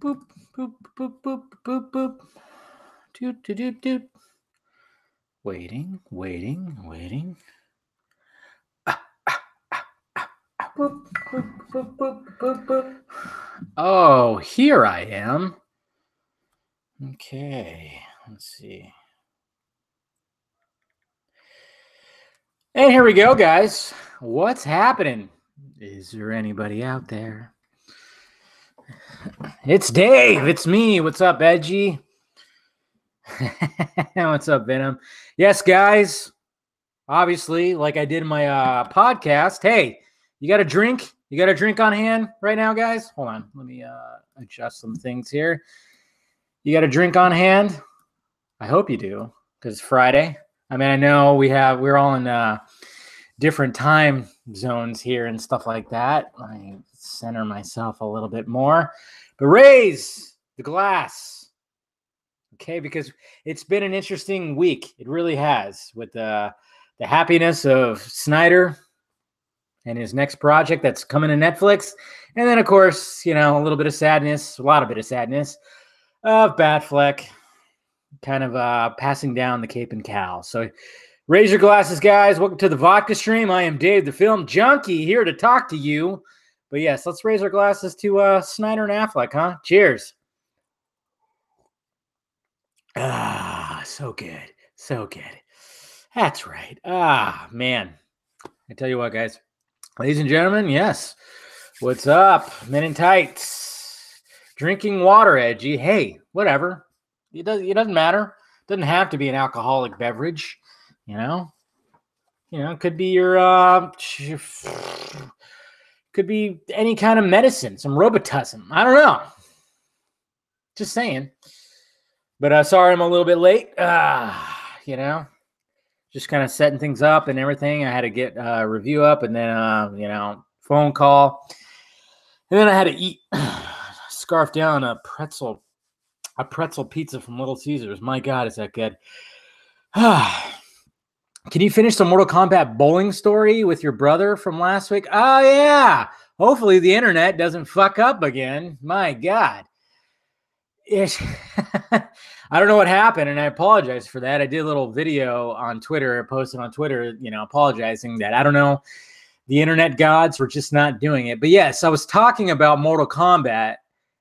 Boop, boop, boop, boop, boop, boop. Doot, doot, doot, doot. Waiting. Boop, boop, boop, boop, boop, boop. Oh, here I am. Okay, let's see. And here we go, guys. What's happening? Is there anybody out there? It's Dave. It's me. What's up, Edgy? What's up, Venom? Yes, guys. Obviously, like I did in my podcast. Hey, you got a drink? You got a drink on hand right now, guys? Hold on. Let me adjust some things here. You got a drink on hand? I hope you do, because it's Friday. I mean, I know we're all in different time zones here and stuff like that. Let me center myself a little bit more. But raise the glass. Okay, because it's been an interesting week. It really has, with the happiness of Snyder and his next project that's coming to Netflix. And then, of course, a little bit of sadness, of Batfleck kind of passing down the Cape and Cowl. So raise your glasses, guys. Welcome to the Vodka stream. I am Dave, the film junkie, here to talk to you. But yes, let's raise our glasses to Snyder and Affleck, huh? Cheers. Ah, so good. So good. That's right. Ah, man. I tell you what, guys. Ladies and gentlemen, yes. What's up? Men in tights. Drinking water, Edgy. Hey, whatever. It doesn't matter. It doesn't have to be an alcoholic beverage, It could be your could be any kind of medicine, some Robitussin. I don't know. Just saying. But sorry I'm a little bit late. Just kind of setting things up and everything. I had to get a review up and then, phone call. And then I had to eat, scarf down a pretzel pizza from Little Caesars. My God, is that good. Can you finish the Mortal Kombat bowling story with your brother from last week? Oh, yeah. Hopefully the internet doesn't fuck up again. My God. I don't know what happened, and I apologize for that. I did a little video on Twitter, posted on Twitter, apologizing that, I don't know, the internet gods were just not doing it. But yes, I was talking about Mortal Kombat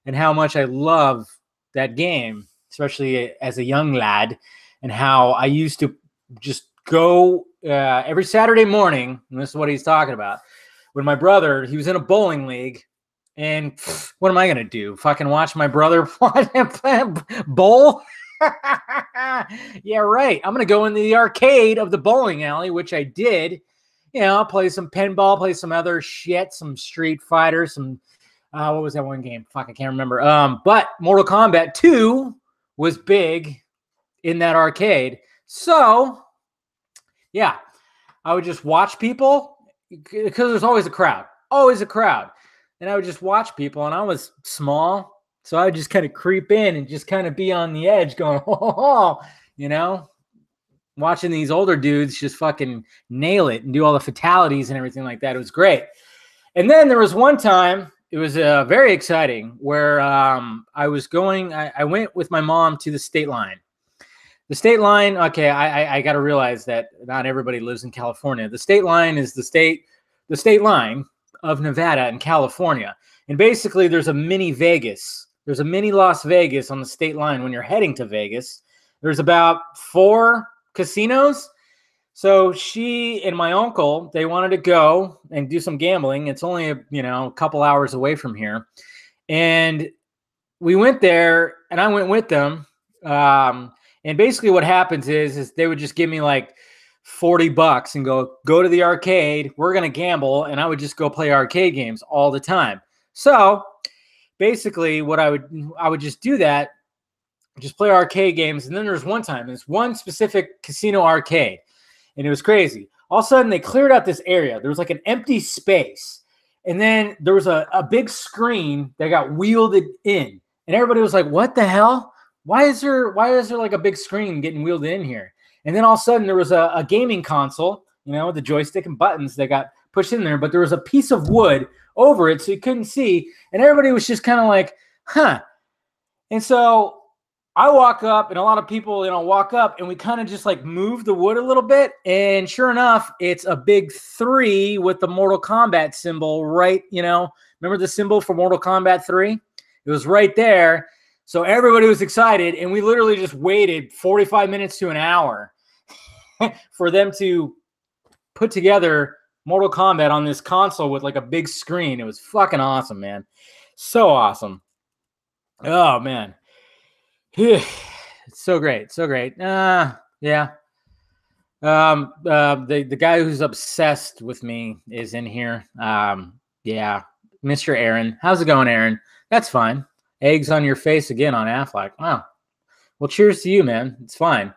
and how much I love that game, especially as a young lad, and how I used to just go every Saturday morning, and this is what he's talking about, when my brother, he was in a bowling league, and what am I going to do? Fucking watch my brother bowl? Yeah, right. I'm going to go into the arcade of the bowling alley, which I did. Play some pinball, play some other shit, some Street Fighter, some, what was that one game? Fuck, I can't remember. But Mortal Kombat 2 was big in that arcade. So, yeah, I would just watch people because there's always a crowd. And I would just watch people, and I was small, so I would just kind of creep in and just kind of be on the edge going, watching these older dudes just fucking nail it and do all the fatalities and everything like that. It was great. And then there was one time, it was very exciting, where I went with my mom to the state line. The state line, okay, I got to realize that not everybody lives in California. The state line is the state line of Nevada and California. And basically there's a mini Vegas. There's a mini Las Vegas on the state line when you're heading to Vegas. There's about 4 casinos. So she and my uncle, they wanted to go and do some gambling. It's only a couple hours away from here. And we went there and I went with them. And basically what happens is they would just give me like $40 and go to the arcade. We're going to gamble. And I would just go play arcade games all the time. So basically what I would just do that, just play arcade games. And then there's one time, there's one specific casino arcade, and it was crazy. All of a sudden they cleared out this area. There was like an empty space. And then there was a big screen that got wheeled in, and everybody was like, what the hell? Why is there like a big screen getting wheeled in here? And then all of a sudden there was a gaming console, with the joystick and buttons that got pushed in there, but there was a piece of wood over it so you couldn't see. And everybody was just kind of like, huh. And so I walk up, and a lot of people, walk up, and we kind of just like move the wood a little bit. And sure enough, it's a big 3 with the Mortal Kombat symbol, right? Remember the symbol for Mortal Kombat 3? It was right there. So everybody was excited, and we literally just waited 45 minutes to an hour for them to put together Mortal Kombat on this console with like a big screen. It was fucking awesome, man. So awesome. Oh, man. It's so great. So great. Yeah. The guy who's obsessed with me is in here. Yeah. Mr. Aaron. How's it going, Aaron? That's fine. Eggs on your face again on Affleck. Wow. Well, cheers to you, man. It's fine.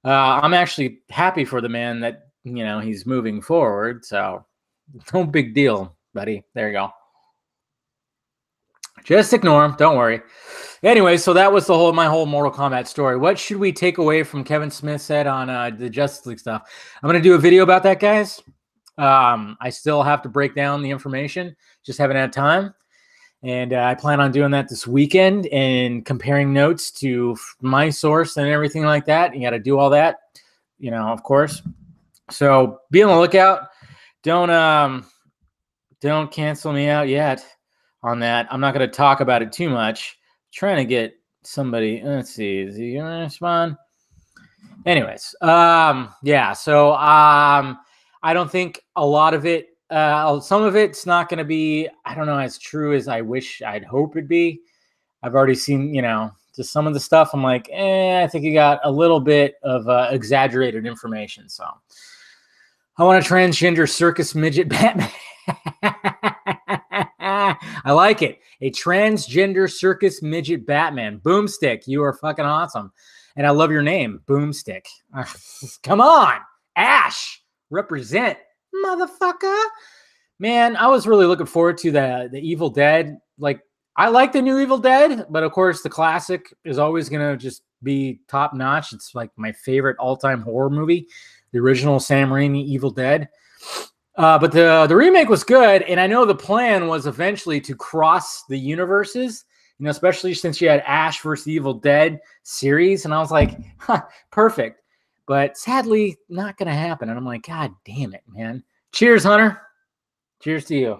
I'm actually happy for the man that, he's moving forward. So no big deal, buddy. There you go. Just ignore him. Don't worry. Anyway, so that was my whole Mortal Kombat story. What should we take away from Kevin Smith said on the Justice League stuff? I'm going to do a video about that, guys. I still have to break down the information. Just haven't had time. And I plan on doing that this weekend and comparing notes to my source and everything like that. You got to do all that, of course. So be on the lookout. Don't cancel me out yet on that. I'm not going to talk about it too much. Trying to get somebody. Let's see. Is he going to respond? Anyways, yeah. So I don't think a lot of it. Some of it's not going to be, I don't know, as true as I'd hope it'd be. I've already seen, just some of the stuff. I'm like, I think you got a little bit of exaggerated information. So I want a transgender circus midget Batman. I like it. A transgender circus midget Batman. Boomstick, you are fucking awesome. And I love your name, Boomstick. Come on, Ash, represent. Motherfucker, man, I was really looking forward to the Evil Dead. Like, I like the new Evil Dead, but of course the classic is always gonna just be top notch. It's like my favorite all-time horror movie, the original Sam Raimi Evil Dead. But the remake was good, and I know the plan was eventually to cross the universes, especially since you had Ash versus Evil Dead series, and I was like, perfect. But sadly, not going to happen. And I'm like, God damn it, man. Cheers, Hunter. Cheers to you.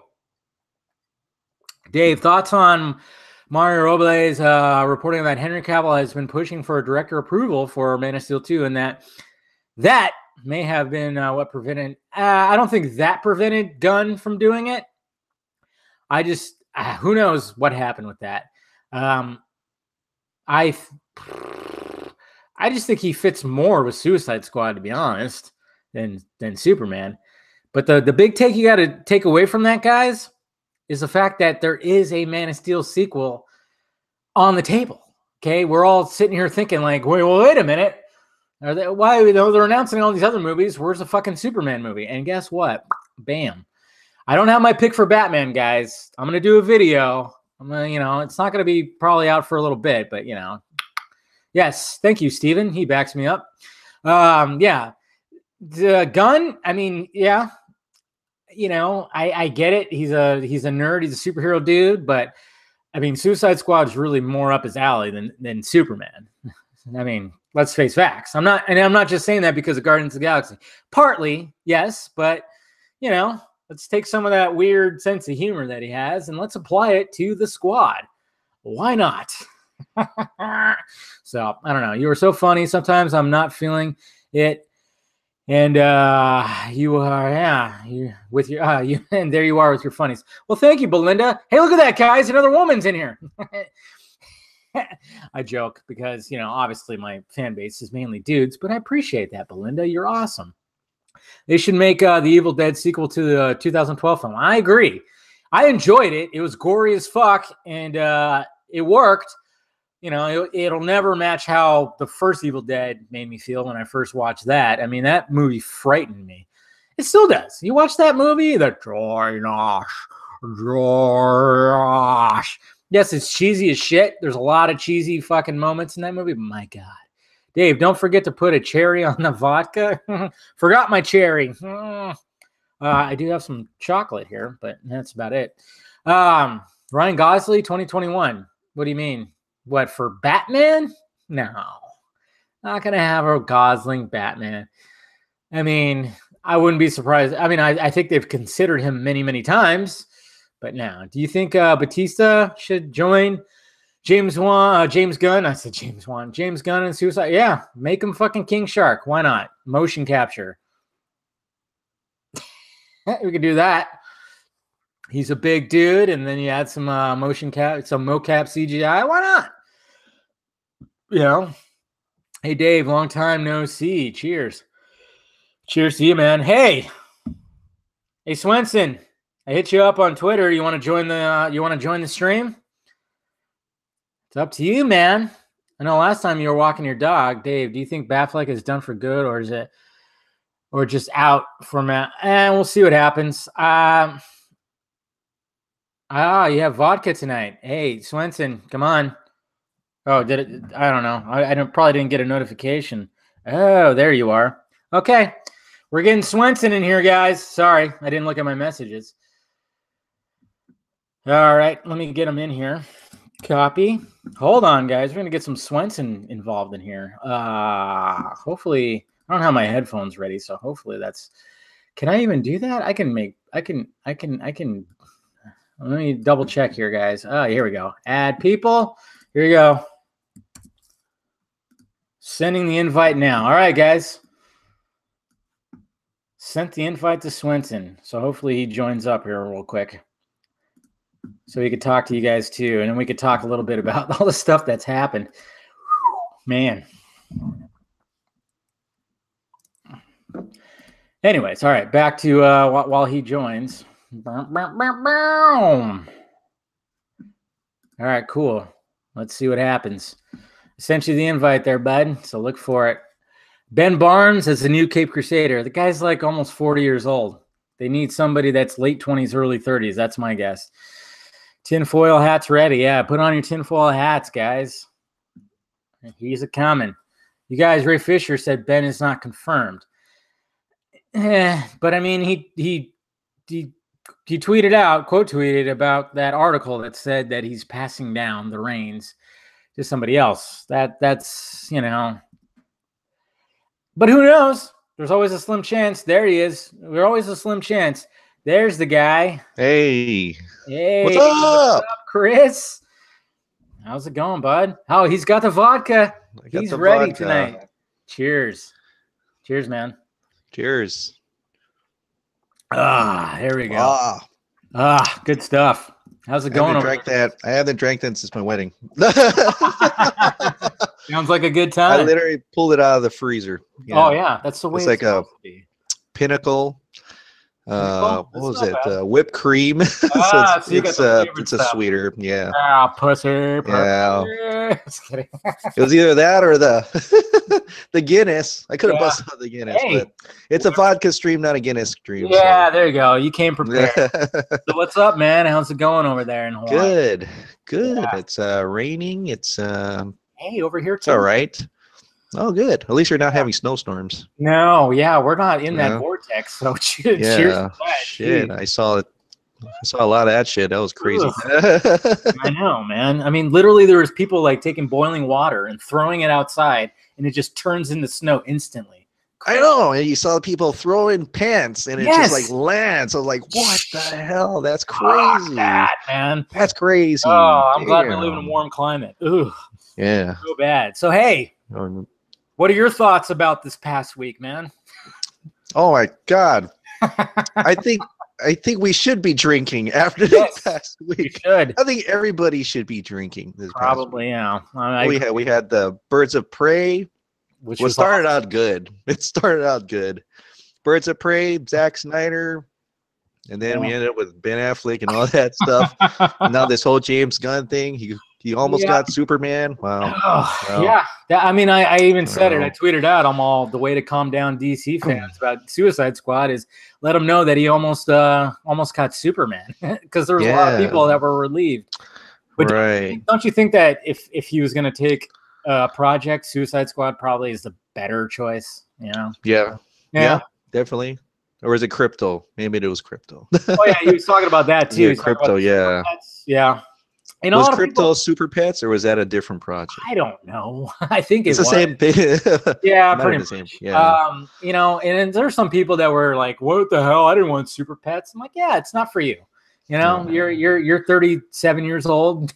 Dave, thoughts on Mario Robles reporting that Henry Cavill has been pushing for director approval for Man of Steel 2, and that may have been what prevented. I don't think that prevented Gunn from doing it. I just, who knows what happened with that. I just think he fits more with Suicide Squad, to be honest, than Superman. But the big take you got to take away from that, guys, is the fact that there is a Man of Steel sequel on the table. Okay, we're all sitting here thinking like, wait a minute. Why they're announcing all these other movies? Where's the fucking Superman movie? And guess what? Bam. I don't have my pick for Batman, guys. I'm gonna do a video. I'm gonna, it's not gonna be probably out for a little bit, but yes, thank you, Steven. He backs me up. Yeah. The Gunn, I mean, yeah. I get it. He's a nerd, he's a superhero dude, but I mean, Suicide Squad is really more up his alley than Superman. I mean, let's face facts. I'm not just saying that because of Guardians of the Galaxy. Partly, yes, but let's take some of that weird sense of humor that he has and let's apply it to the Squad. Why not? So I don't know. You were so funny. Sometimes I'm not feeling it, and you are, with your and there you are with your funnies. Well, thank you, Belinda. Hey, look at that, guys! Another woman's in here. I joke because obviously my fan base is mainly dudes, but I appreciate that, Belinda. You're awesome. They should make the Evil Dead sequel to the 2012 film. I agree. I enjoyed it. It was gory as fuck, and it worked. It'll never match how the first Evil Dead made me feel when I first watched that. I mean, that movie frightened me. It still does. You watch that movie, the Josh. Yes, it's cheesy as shit. There's a lot of cheesy fucking moments in that movie, but my God. Dave, don't forget to put a cherry on the vodka. Forgot my cherry. I do have some chocolate here, but that's about it. Ryan Gosling, 2021. What do you mean? What, for Batman? No, not gonna have a Gosling Batman. I mean, I wouldn't be surprised. I mean, I think they've considered him many, many times, but now, do you think Batista should join James Gunn? I said James Gunn and Suicide. Yeah, make him fucking King Shark. Why not? Motion capture. We could do that. He's a big dude, and then you add some some mocap CGI. Why not? You know. Hey, Dave, long time no see. Cheers. Cheers to you, man. Hey, Swenson, I hit you up on Twitter. You want to join the stream? It's up to you, man. I know last time you were walking your dog, Dave. Do you think Batfleck is done for good, or is it, or just out for Matt? And we'll see what happens. You have vodka tonight. Hey, Swenson, come on. Oh, did it? I don't know. I probably didn't get a notification. Oh, there you are. Okay. We're getting Swenson in here, guys. Sorry, I didn't look at my messages. All right, let me get him in here. Copy. Hold on, guys. We're going to get some Swenson involved in here. Hopefully, I don't have my headphones ready, so hopefully that's... Can I even do that? I can... Let me double check here, guys. Oh, here we go. Add people. Here we go. Sending the invite now. All right, guys. Sent the invite to Swenson. So hopefully he joins up here real quick. So he could talk to you guys too. And then we could talk a little bit about all the stuff that's happened. Man. Anyways, all right. Back to while he joins. All right, cool. Let's see what happens. I sent you the invite there, bud. So look for it. Ben Barnes is the new Cape Crusader. The guy's like almost 40 years old. They need somebody that's late 20s, early 30s. That's my guess. Tinfoil hats ready. Yeah, put on your tinfoil hats, guys. He's a coming. You guys, Ray Fisher said Ben is not confirmed. But I mean, he tweeted out, quote tweeted about that article that said that he's passing down the reins to somebody else. That's, you know. But who knows? There's always a slim chance. There he is. There's always a slim chance. There's the guy. Hey. Hey. What's up, Chris? How's it going, bud? Oh, he's got the vodka. He's ready tonight. Cheers. Cheers, man. Cheers. Here we go. Good stuff. How's it going? I haven't drank that since my wedding. Sounds like a good time. I literally pulled it out of the freezer. Yeah. Oh yeah, that's the way it's like a Pinnacle. What was it? Whipped cream. So it's a sweeter. Yeah. Pussy. Yeah. Just kidding. It was either that or the Guinness. I could have busted out the Guinness, but it's a vodka stream, not a Guinness stream. Yeah, so. There you go. You came prepared. So what's up, man? How's it going over there in Hawaii? Good. Yeah. It's raining. It's hey, over here too. It's all right. Oh, good. At least you're not having snowstorms. No, yeah, we're not in that vortex. So cheers to that. Shit, I saw a lot of that shit. That was crazy. I know, man. I mean, literally, there was people like taking boiling water and throwing it outside, and it just turns into snow instantly. I know. And you saw people throwing pants, and it just like lands. I was like, what the hell? That's crazy. That, man. That's crazy. Oh, I'm glad we live in a warm climate. Ooh. Yeah. So bad. So, hey. What are your thoughts about this past week, man? Oh my God! I think we should be drinking after this past week. Should. I think everybody should be drinking this. Probably, yeah. We had the Birds of Prey, which started out good. It started out good. Birds of Prey, Zack Snyder, and then we ended up with Ben Affleck and all that stuff. And now this whole James Gunn thing. He almost got Superman. Wow. Yeah. I mean, I even said it. I tweeted out, the way to calm down DC fans about Suicide Squad is let them know that he almost got Superman because there was a lot of people that were relieved. But don't you think that if he was going to take a project, Suicide Squad probably is the better choice? You know? Yeah, definitely. Or is it crypto? Maybe it was crypto. Oh yeah, he was talking about that too. Yeah, He's talking crypto. about the Yeah. yeah. And a Was lot of crypto people, Super Pets, or was that a different project? I don't know. I think It's it the was. same thing. Yeah, Might have pretty the much. same. Yeah. You know, and then there's some people that were like, "What the hell? I didn't want super pets." I'm like, "Yeah, it's not for you." You know, Yeah. you're 37 years old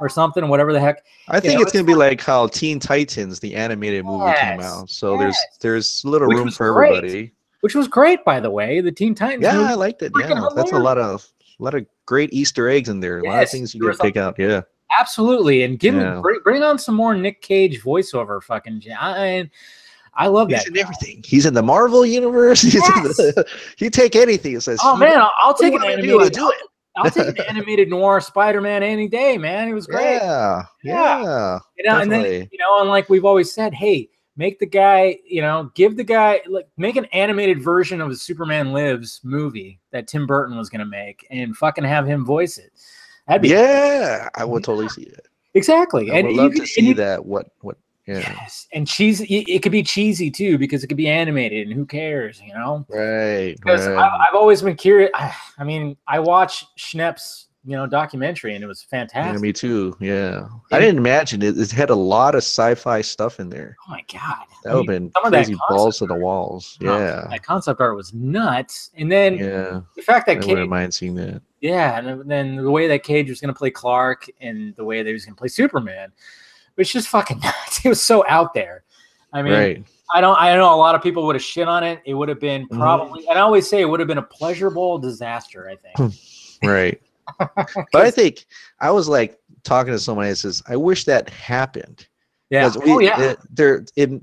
or something, whatever the heck. I think Know, it's gonna be like how Teen Titans, the animated movie, came yes, out. So yes, there's little which room was for great. everybody. Which was great, by the way. The Teen Titans Yeah, movie, I liked it. freaking Yeah, that's a hilarious. lot of great Easter eggs in there. A lot of Yes, things you there can was a pick out. Yeah. absolutely, and Yeah. bring on some more Nick Cage voiceover. Fucking, I love He's that in guy. everything. He's in the Marvel universe. He's in Yes. the, he take anything. It says, Oh man, I'll what do you take an want me to do? I'll animated. do it. I'll take an animated noir Spider-Man any day, man. It was great. Yeah. Yeah. Yeah. You know, and then, Definitely. you know, and like we've always said, hey, make the guy, you know, give the guy, like, make an animated version of the Superman Lives movie that Tim Burton was going to make and fucking have him voice it. That'd be Yeah, I would totally see it. exactly. I And would you love could, to see that. Yeah. yes, and cheesy. It could be cheesy too because it could be animated, and who cares, you know? Right. Because Right. I've always been curious. I mean, I watched Schnepp's, you know, documentary, and it was Yeah, fantastic. me too. Yeah. I didn't imagine it. It had a lot of sci-fi stuff in there. Oh my god, That would have been some crazy of that balls to the walls. Yeah. that concept art was nuts. And then Yeah. the fact that I Cage, wouldn't mind seeing that. yeah, and then the way that Cage was going to play Clark and the way that he was going to play Superman, was just fucking nuts. It was so out there. I mean, Right. I know a lot of people would have shit on it. It would have been probably, and I always say it would have been a pleasurable disaster, I think. Right. But I think I was like talking to someone that says, I wish that happened. Yeah.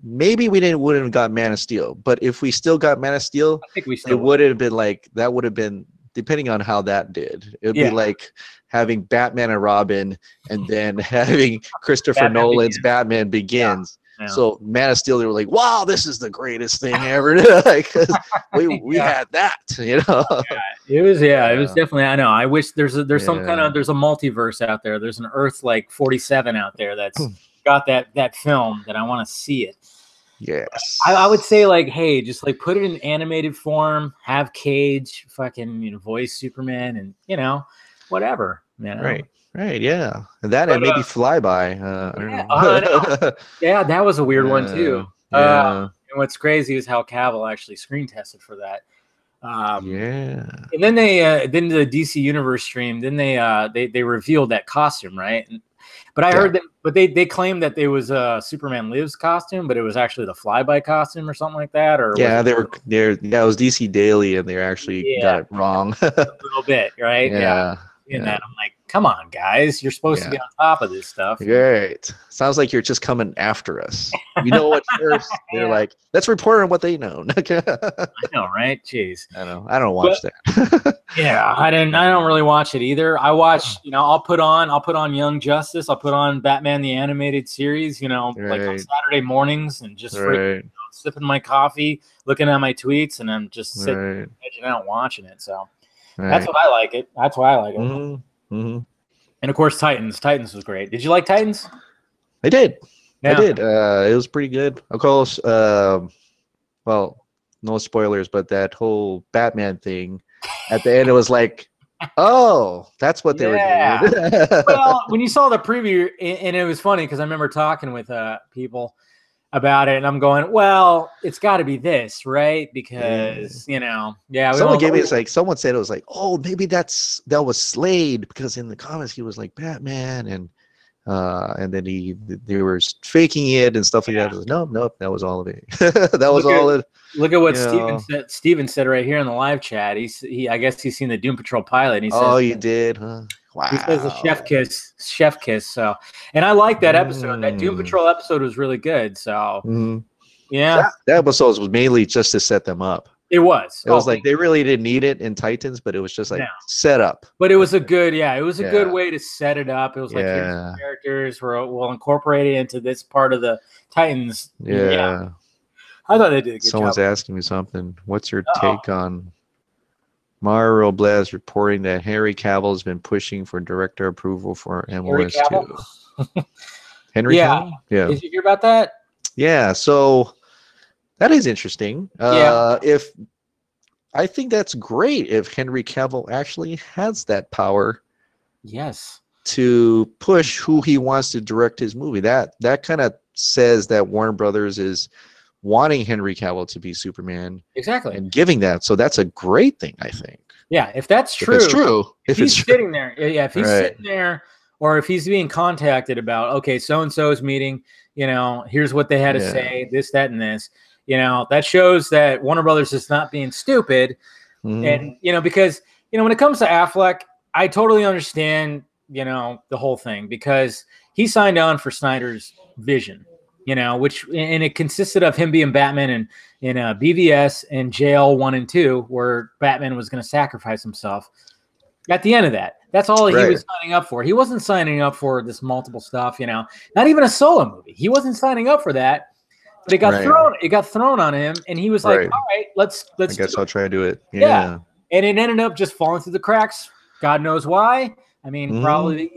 Maybe we wouldn't have got Man of Steel, but if we still got Man of Steel, I think we still it would have been like, that would have been, depending on how that did, it would be like having Batman and Robin and then having Christopher Nolan's Batman Begins. Yeah. So Man of Steel, they were like, wow, this is the greatest thing ever. Like, we had that, you know. It was it was definitely, I know. I wish there's some kind of, there's a multiverse out there. There's an Earth like 47 out there that's got that film that I want to see it. Yes. I would say, like, hey, just like put it in animated form, have Cage fucking, you know, voice Superman, and, you know, whatever. You know? Right, yeah. And that and maybe Flyby. I don't know. Yeah, that was a weird one too. Yeah. And what's crazy is how Cavill actually screen tested for that. Yeah. And then then the DC Universe stream, then they revealed that costume, right? But I heard that, but they claimed that it was a Superman Lives costume, but it was actually the Flyby costume or something like that. Or yeah, it was DC Daily, and they actually got it wrong a little bit, right? Yeah. And that, I'm like, come on, guys, you're supposed to be on top of this stuff. Right. Sounds like you're just coming after us. You know what? First, they're like, let's report on what they know. I know, right? Jeez. I know. I don't watch that. Yeah, I don't really watch it either. I watch, you know, I'll put on Young Justice. I'll put on Batman the Animated Series, you know, like on Saturday mornings, and just sipping my coffee, looking at my tweets, and I'm just sitting, edging out, watching it. So. That's what I like it. That's why I like it. And of course, Titans. Titans was great. Did you like Titans? I did. Yeah. I did. It was pretty good. Of course, well, no spoilers, but that whole Batman thing at the end, it was like, oh, that's what they were doing. Well, when you saw the preview, and it was funny because I remember talking with people about it, and I'm going, well, it's got to be this, right? Because you know, someone gave me, it's like, someone said it was like, oh, maybe that was Slade, because in the comics he was like Batman, and then they were faking it and stuff like that. Was, nope, that was all of it. That was all it. Look at what Steven said right here in the live chat. I guess he's seen the Doom Patrol pilot. And he says, oh, you did, huh? Wow. He says a chef kiss. So, and I like that episode. That Doom Patrol episode was really good. So, yeah, that episode was mainly just to set them up. It was. It was like they really didn't need it in Titans, but it was just like set up. But it was a good, it was a good way to set it up. It was like, here's the characters, we'll incorporate it into this part of the Titans. Yeah. I thought they did a good job. Someone's asking me something. What's your take on Mario Robles reporting that Henry Cavill has been pushing for director approval for MLS2? Henry Cavill? Yeah. Did you hear about that? Yeah. So that is interesting. I think that's great if Henry Cavill actually has that power. Yes. To push who he wants to direct his movie. That kind of says that Warner Brothers is wanting Henry Cavill to be Superman. Exactly. And giving that. So that's a great thing, I think. Yeah, if that's true. If it's true. If he's sitting there, if he's right. sitting there, or if he's being contacted about, okay, so-and-so's meeting, here's what they had to say, this, that, and this, that shows that Warner Brothers is not being stupid. And, because, when it comes to Affleck, I totally understand, the whole thing, because he signed on for Snyder's vision, and it consisted of him being Batman in BVS and Jail 1 and 2, where Batman was going to sacrifice himself. At the end of that, that's all he was signing up for. He wasn't signing up for this multiple stuff, not even a solo movie. He wasn't signing up for that. But it got thrown on him, and he was like, all right, let's I guess I'll try to do it. Yeah. And it ended up just falling through the cracks. God knows why. I mean, probably,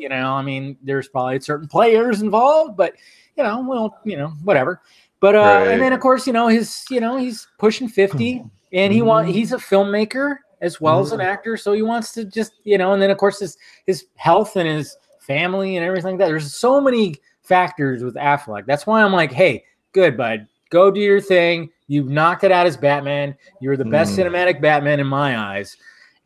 there's probably certain players involved, but whatever. But and then of course, he's pushing 50, and he's a filmmaker as well as an actor, so he wants to just, and then of course his health and his family and everything like that. There's so many factors with Affleck. That's why I'm like, hey, good, bud. Go do your thing. You've knocked it out as Batman. You're the best cinematic Batman in my eyes.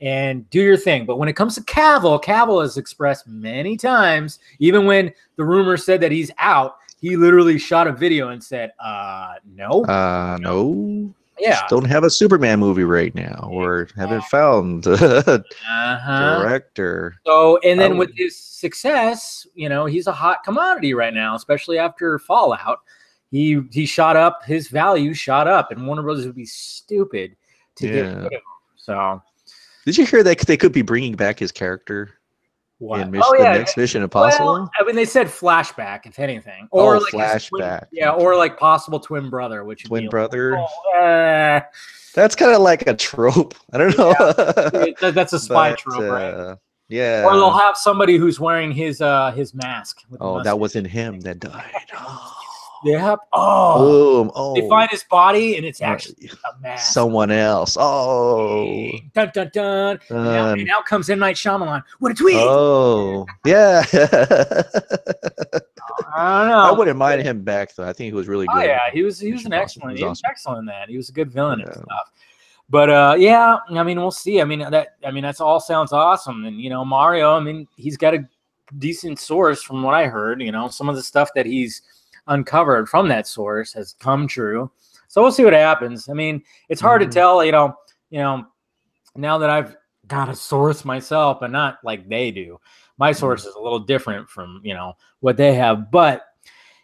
And do your thing. But when it comes to Cavill has expressed many times, even when the rumor said that he's out, he literally shot a video and said, no. No. Yeah. Just don't have a Superman movie right now, or haven't found a director. So, and then with his success, he's a hot commodity right now, especially after Fallout. He shot up, his value shot up, and Warner Brothers would be stupid to get rid of him. So, did you hear that they could be bringing back his character in the next Mission Impossible? Well, I mean, they said flashback, if anything, or like flashback. Or like possible twin brother, which twin brother. That's kind of like a trope. I don't know. Yeah, that's a spy trope, right? Yeah. Or they'll have somebody who's wearing his mask. That wasn't him that died. Yep. Boom. They find his body, and it's actually a mask. Someone else. Dun dun dun. And out comes M. Night Shyamalan. What a tweet! Yeah. I don't know. I wouldn't mind him back though. I think he was really good. Oh yeah, he was an excellent. He was excellent in that. He was a good villain and stuff. But I mean, we'll see. I mean, that's all sounds awesome. And Mario, I mean, he's got a decent source from what I heard. Some of the stuff that he's uncovered from that source has come true. So we'll see what happens. I mean, it's hard to tell, now that I've got a source myself, but not like they do. My source is a little different from, what they have. But,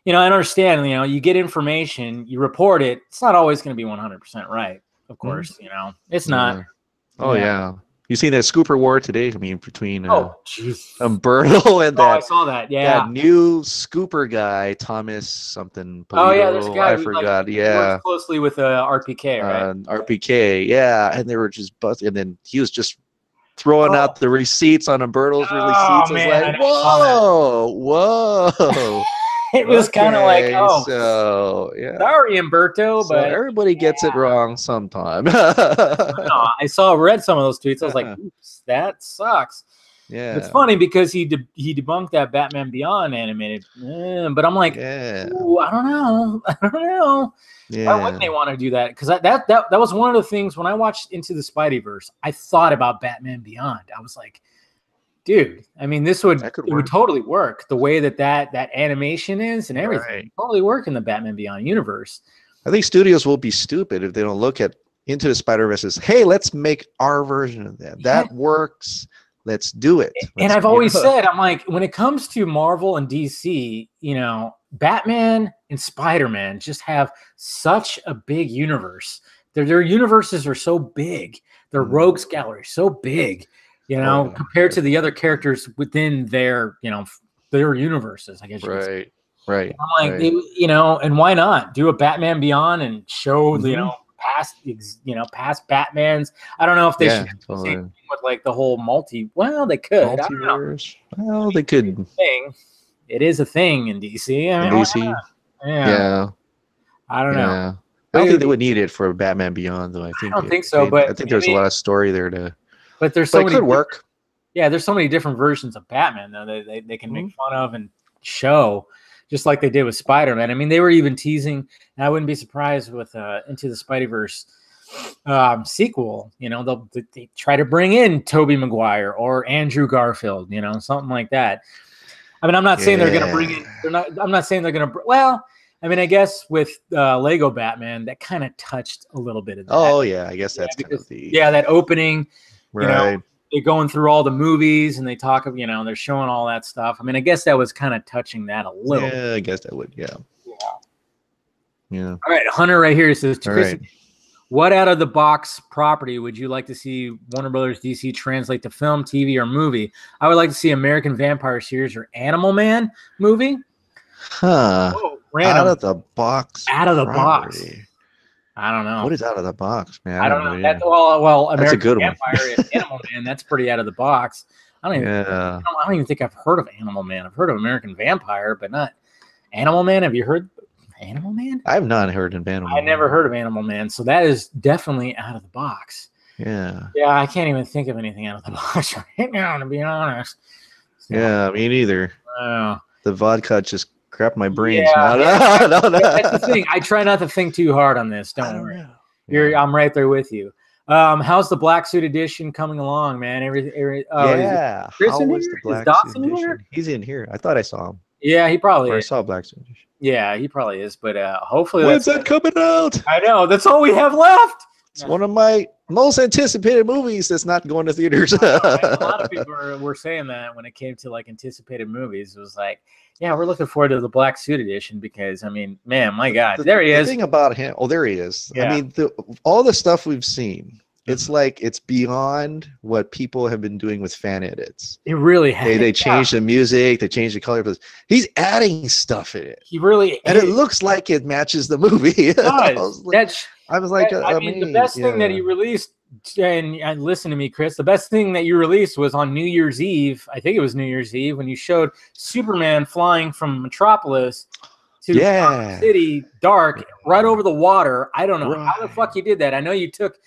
I understand, you get information, you report it. It's not always going to be 100% right. Of course, it's not. Oh yeah. You seen that scooper war today? I mean, between Umberto and I saw that. Yeah, that new scooper guy, Thomas something. Polito. Oh yeah, there's a guy. I forgot. Works closely with RPK, right? RPK, yeah, and they were just busting, and then he was just throwing out the receipts on Umberto's receipts. I was like, whoa. It was kind of like, sorry, Umberto, but everybody gets it wrong sometime. I read some of those tweets. I was like, oops, that sucks. Yeah, it's funny because he debunked that Batman Beyond animated, but I'm like, ooh, I don't know. Yeah. Why wouldn't they want to do that? Because that was one of the things when I watched Into the Spideyverse, I thought about Batman Beyond. I was like, dude, I mean, it would totally work. The way that animation is and everything would totally work in the Batman Beyond universe. I think studios will be stupid if they don't look at Into the Spider-Verse as, hey, let's make our version of that. That works. Let's do it. And I've always said, I'm like, when it comes to Marvel and DC, Batman and Spider-Man just have such a big universe. Their universes are so big. Their rogues gallery is so big. Compared to the other characters within their universes, I guess. Right. I'm like, and why not do a Batman Beyond and show past Batmans? I don't know if they should do the same thing with like the whole Well, they could. Multiverse. Well, they could. It is a thing in DC. I mean, DC. Yeah. I don't know. I don't think they would need it for Batman Beyond, though. I don't think so, but I think there's a lot of story there to. But there's so many. It could work. Yeah, there's so many different versions of Batman though they can make fun of and show, just like they did with Spider-Man. I mean, they were even teasing, and I wouldn't be surprised with Into the Spideyverse sequel. You know, they try to bring in Tobey Maguire or Andrew Garfield. You know, something like that. I mean, I'm not saying they're going to bring in. I'm not saying they're going to. Well, I mean, I guess with Lego Batman, that kind of touched a little bit of that. Oh yeah, I guess that's kind of the that opening. Right. You know, they're going through all the movies and they talk of, you know, they're showing all that stuff. I mean, I guess that was kind of touching that a little. Yeah, I guess that would. Yeah. All right, Hunter right here says, what out of the box property would you like to see Warner Brothers DC translate to film, TV, or movie? I would like to see American Vampire series or Animal Man movie. Huh. Whoa, out of the box. Out of the box. I don't know. What is out of the box, man? I don't know. That's, well, American that's a good Vampire and Animal Man, that's pretty out of the box. I don't even think I've heard of Animal Man. I've heard of American Vampire, but not Animal Man. Have you heard Animal Man? I've not heard of Animal Man. I never heard of Animal Man, so that is definitely out of the box. Yeah. Yeah, I can't even think of anything out of the box right now, to be honest. So, yeah, me neither. The vodka just crap my brains. Yeah, no. That's the thing. I try not to think too hard on this. Don't worry. I'm right there with you. How's the Black Suit Edition coming along, man? Yeah. Chris in here? Is Dawson in here? He's in here. I thought I saw him. Yeah, he probably is. I saw Black Suit Edition. Yeah, he probably is. But hopefully when's that coming out? I know. That's all we have left. It's one of my most anticipated movies that's not going to theaters. A lot of people were saying that when it came to like anticipated movies. It was like, yeah, we're looking forward to the Black Suit Edition because, I mean, man, my God, there he is. The thing about him, there he is. Yeah. I mean, all the stuff we've seen, it's like it's beyond what people have been doing with fan edits. It really has. They changed the music, they changed the color, but he's adding stuff in it. He really, and it looks like it matches the movie. It does. I was like, I mean, the best thing that he released, and listen to me, Chris, the best thing that you released was on New Year's Eve. I think it was New Year's Eve when you showed Superman flying from Metropolis to Dark City, dark, right over the water. I don't know how the fuck you did that. I know you took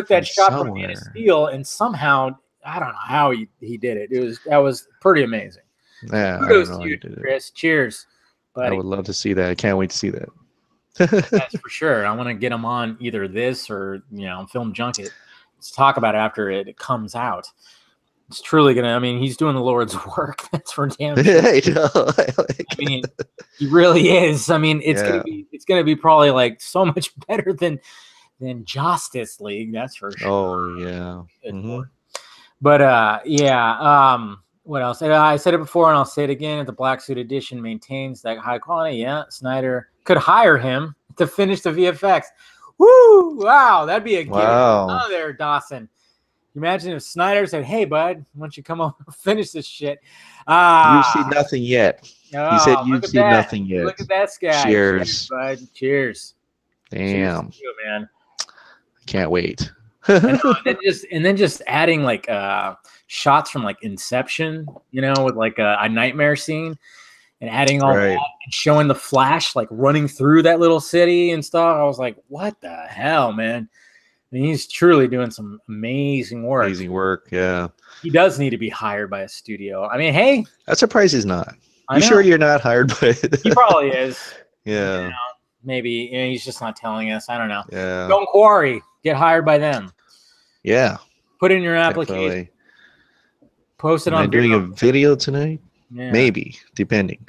that shot from Man of Steel, and somehow I don't know how he did it. That was pretty amazing. Yeah, kudos to you, Chris. Cheers, buddy. I would love to see that. I can't wait to see that. That's for sure. I want to get him on either this or Film Junket. Let's talk about it after it comes out. It's truly gonna. I mean, he's doing the Lord's work. That's for damn sure. I mean, he really is. I mean, it's gonna be probably like so much better than Justice League. That's for sure. Oh yeah. Mm-hmm. But what else? I said it before and I'll say it again. If the Black Suit Edition maintains that high quality, Snyder could hire him to finish the VFX. Woo! Wow, that'd be a gift. Oh, there, Dawson. Imagine if Snyder said, "Hey, bud, why don't you come over and finish this shit?" You've seen nothing yet. He said you've seen nothing yet. Look at that guy. Cheers, bud. Cheers. Damn. Cheers to you, man. I can't wait. and then just adding like shots from like Inception, with like a nightmare scene, and adding all that and showing the Flash like running through that little city and stuff. I was like, what the hell, man? I mean, he's truly doing some amazing work. Amazing work, yeah. He does need to be hired by a studio. I mean, hey, I'm surprised he's not. You sure you're not hired by it? He probably is. Yeah. Maybe he's just not telling us. I don't know. Yeah. Don't quarry. Get hired by them. Yeah. Put in your application. Definitely. Post it on. Am I doing a video tonight? Yeah. Maybe, depending.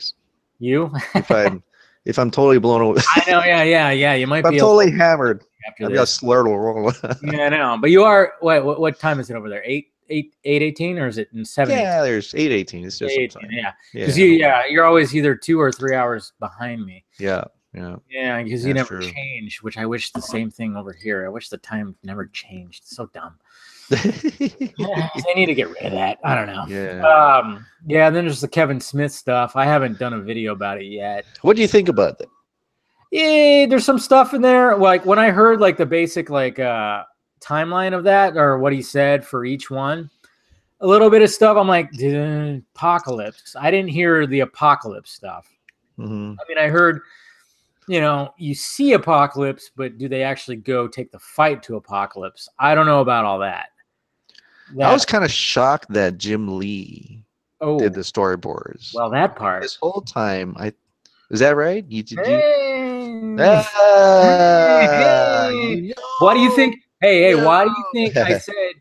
You? if I'm totally blown away. I know. Yeah. You might be. I'm totally hammered. After I've got slurred roll. Yeah, I know. But you are. What time is it over there? 8:18 or is it in 7? Yeah, there's 8:18. It's just 8:18. Yeah. Because you're always either 2 or 3 hours behind me. Yeah. Yeah, because you never change, which I wish the same thing over here. I wish the time never changed. It's so dumb. They need to get rid of that. I don't know. Yeah. Yeah, and then there's the Kevin Smith stuff. I haven't done a video about it yet. What do you think about that? Yeah, there's some stuff in there. Like when I heard like the basic like timeline of that or what he said for each one, a little bit of stuff. I'm like, apocalypse. I didn't hear the apocalypse stuff. Mm-hmm. I mean, I heard you know, you see Apocalypse, but do they actually go take the fight to Apocalypse? I don't know about all that. I was kind of shocked that Jim Lee did the storyboards. Well, that part. This whole time, is that right? You did Why do you think? Hey, why do you think I said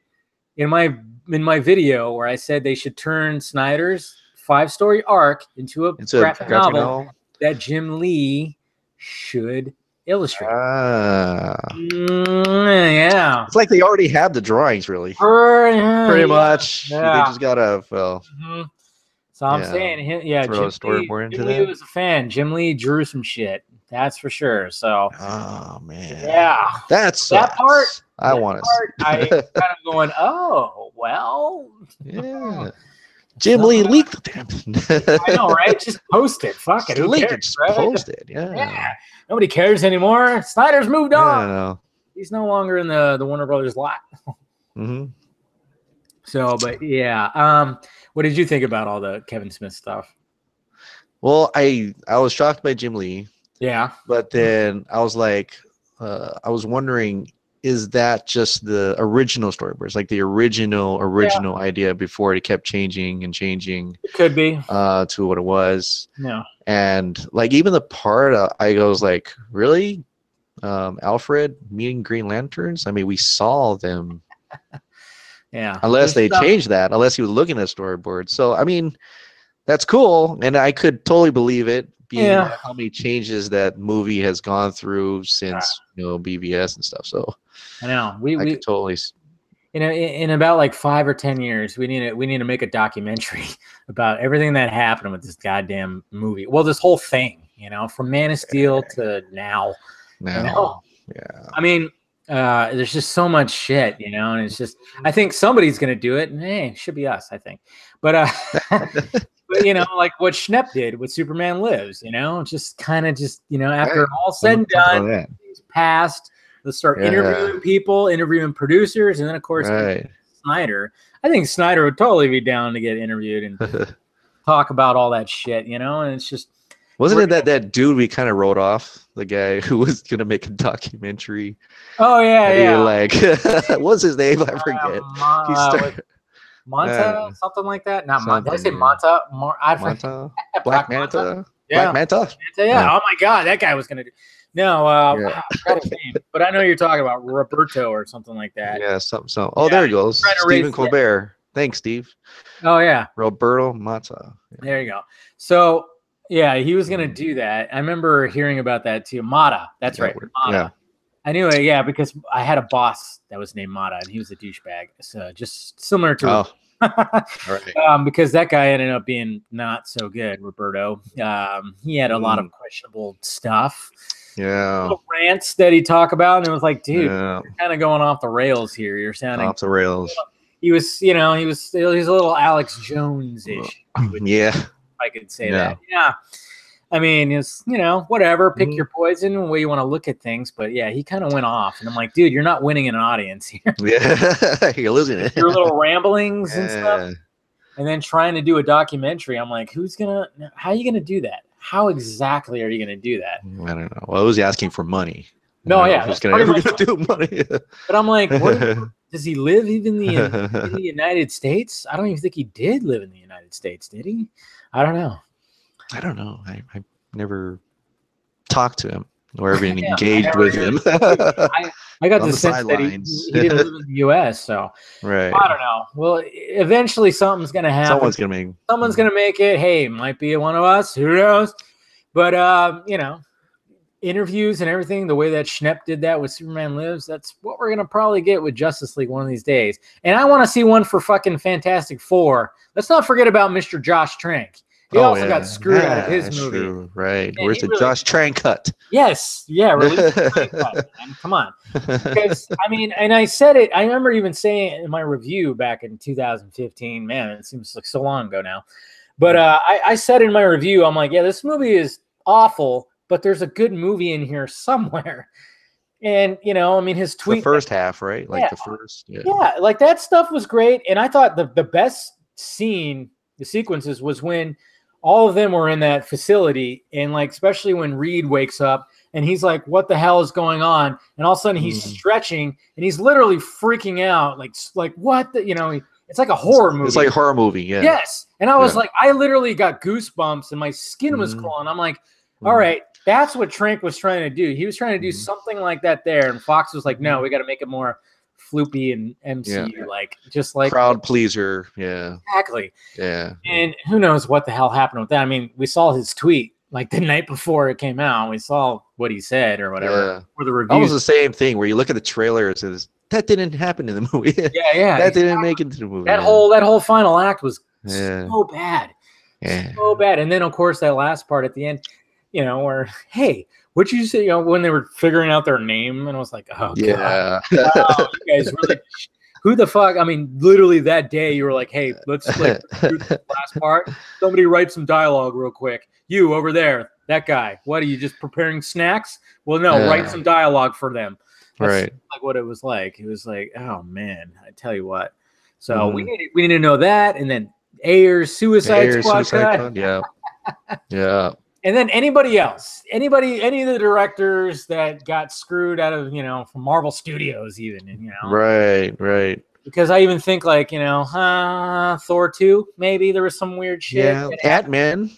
in my video where I said they should turn Snyder's 5-story arc into a graphic novel that Jim Lee should illustrate? Yeah, it's like they already have the drawings, really. Pretty much. Yeah. They just gotta So I'm saying, throw a storyboard into that. Jim Lee was a fan. Jim Lee drew some shit. That's for sure. So, oh man, yeah, that part. I want to. I kind of going, oh well, yeah. Jim Lee leaked the damn thing. I know, right? Just post it. Fuck it. Who cares, just post it. Yeah. Nobody cares anymore. Snyder's moved on. No. He's no longer in the Warner Brothers lot. Mm-hmm. So, but yeah. What did you think about all the Kevin Smith stuff? Well, I was shocked by Jim Lee. Yeah. But then I was like, I was wondering, is that just the original storyboards, like the original idea before it kept changing? It could be to what it was. Yeah. And like even the part I was like, really, Alfred meeting Green Lanterns? I mean, we saw them. Yeah. Unless they changed that, unless he was looking at storyboards. So I mean, that's cool, and I could totally believe it. How many changes that movie has gone through since BVS and stuff. So I know we could totally. In about like 5 or 10 years, we need to make a documentary about everything that happened with this goddamn movie. Well, this whole thing, from Man of Steel to now. Yeah. I mean, there's just so much shit, and it's just, I think somebody's gonna do it, and hey, it should be us, I think. But but like what Schnepp did with Superman Lives, just kind of after all said and done, he's passed. Let's start interviewing people, interviewing producers, and then of course Snyder. I think Snyder would totally be down to get interviewed and talk about all that shit, and it's just. Wasn't it that dude we kind of wrote off, the guy who was gonna make a documentary? Oh yeah. Like, what's his name? I forget. Monta, something like that. Not Monta. Did I say Monta? Monta. Black Manta. Yeah. Black Manta. Yeah. Oh my God, that guy was gonna do. No, I forgot his name, but I know you're talking about Roberto or something like that. Yeah, something. Oh, there he goes. Stephen Colbert. Thanks, Steve. Oh yeah. Roberto Mata. Yeah. There you go. So. Yeah, he was gonna do that. I remember hearing about that too. Mata, that's right. Mata. Yeah. I knew it. Yeah, because I had a boss that was named Mata, and he was a douchebag. So just similar to. Right. Because that guy ended up being not so good, Roberto. He had a lot of questionable stuff. Yeah. Little rants that he talked about, and it was like, dude, you're kind of going off the rails here. You're sounding off the rails. He was, he was a little Alex Jones-ish. Yeah. I could say that. Yeah. I mean, it's, whatever, pick your poison and the way you want to look at things. But yeah, he kind of went off. And I'm like, dude, you're not winning an audience here. Yeah, you're losing it. Your little ramblings and stuff. And then trying to do a documentary. I'm like, how are you going to do that? How exactly are you going to do that? I don't know. Well, I was asking for money. No, yeah. Who's going to do money? But I'm like, does he live even in the United States? I don't even think he did live in the United States, did he? I don't know. I never talked to him or even engaged with him. I got the sense that he didn't live in the U.S. So right. I don't know. Well, eventually something's going to happen. Someone's going to make it. Hey, might be one of us. Who knows? But, interviews and everything, the way that Schnepp did that with Superman Lives, that's what we're going to probably get with Justice League one of these days. And I want to see one for fucking Fantastic Four. Let's not forget about Mr. Josh Trank. He also got screwed out of his movie. True. Right. Where's the Josh Trank cut? Yes. Yeah. Release the Trank cut, man. Come on. Because, I mean, and I said it, I remember even saying it in my review back in 2015. Man, it seems like so long ago now. But I said in my review, I'm like, yeah, this movie is awful, but there's a good movie in here somewhere. And, I mean, his tweet. The first half, right? Like the first. Yeah, like that stuff was great. And I thought the best scene, the sequences, was when all of them were in that facility, and like especially when Reed wakes up and he's like, "What the hell is going on?" And all of a sudden he's stretching and he's literally freaking out, like what the, you know. It's like a horror movie. It's like a horror movie, yeah. Yes. And I was like, I literally got goosebumps and my skin was crawling. I'm like, all right, that's what Trank was trying to do. He was trying to do something like that there. And Fox was like, no, we got to make it more floopy and MCU, like just like crowd pleaser. Yeah. Exactly. Yeah. And who knows what the hell happened with that. I mean, we saw his tweet like the night before it came out. We saw what he said or whatever. Or the reviews. Almost the same thing where you look at the trailer, it says, that didn't happen in the movie. Yeah. That didn't make it to the movie. That whole final act was so bad. Yeah. So bad. And then of course that last part at the end, you know, where, hey, what'd you say? You know, when they were figuring out their name, and I was like, oh yeah. God. Wow, you guys really who the fuck? I mean, literally that day you were like, hey, let's like do the last part. Somebody write some dialogue real quick. You over there, that guy. What are you just preparing snacks? Well, no, write some dialogue for them. That's like what it was like. It was like, oh man, I tell you what. So we need to know that, and then Ayer's Suicide Squad. Yeah. Yeah. And then anybody else, any of the directors that got screwed out of, you know, from Marvel Studios, even, you know. Right. Because I even think like, you know, Thor 2, maybe there was some weird shit. Yeah, Ant-Man.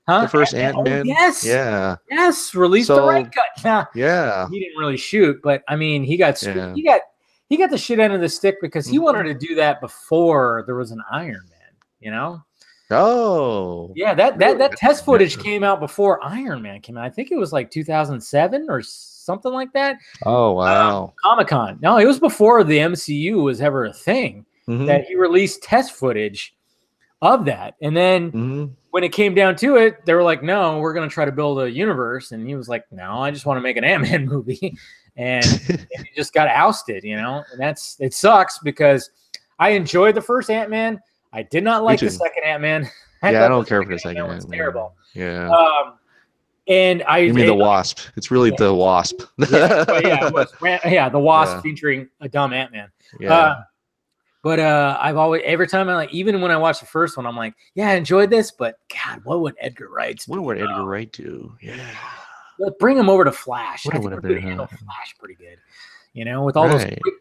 The first Ant-Man. Oh, yes. Yeah. Yes. Released the right cut. Yeah. He didn't really shoot, but I mean, he got screwed. He got the shit end of the stick because he wanted to do that before there was an Iron Man, you know? Oh. Yeah, that test footage came out before Iron Man came out. I think it was like 2007 or something like that. Oh, wow. Comic-Con. No, it was before the MCU was ever a thing that he released test footage of that. And then when it came down to it, they were like, no, we're going to try to build a universe. And he was like, no, I just want to make an Ant-Man movie. And he just got ousted, you know? And it sucks because I enjoyed the first Ant-Man. I did not like the second Ant-Man. I don't care for the second Ant-Man. It's terrible. Yeah. And you mean the Wasp? It's really the Wasp. The Wasp featuring a dumb Ant-Man. Yeah. But every time even when I watched the first one, I'm like, yeah, I enjoyed this, but God, what would Edgar Wright do? What would Edgar Wright do? Yeah. Let's bring him over to Flash. I think we could handle Flash pretty good. You know, with all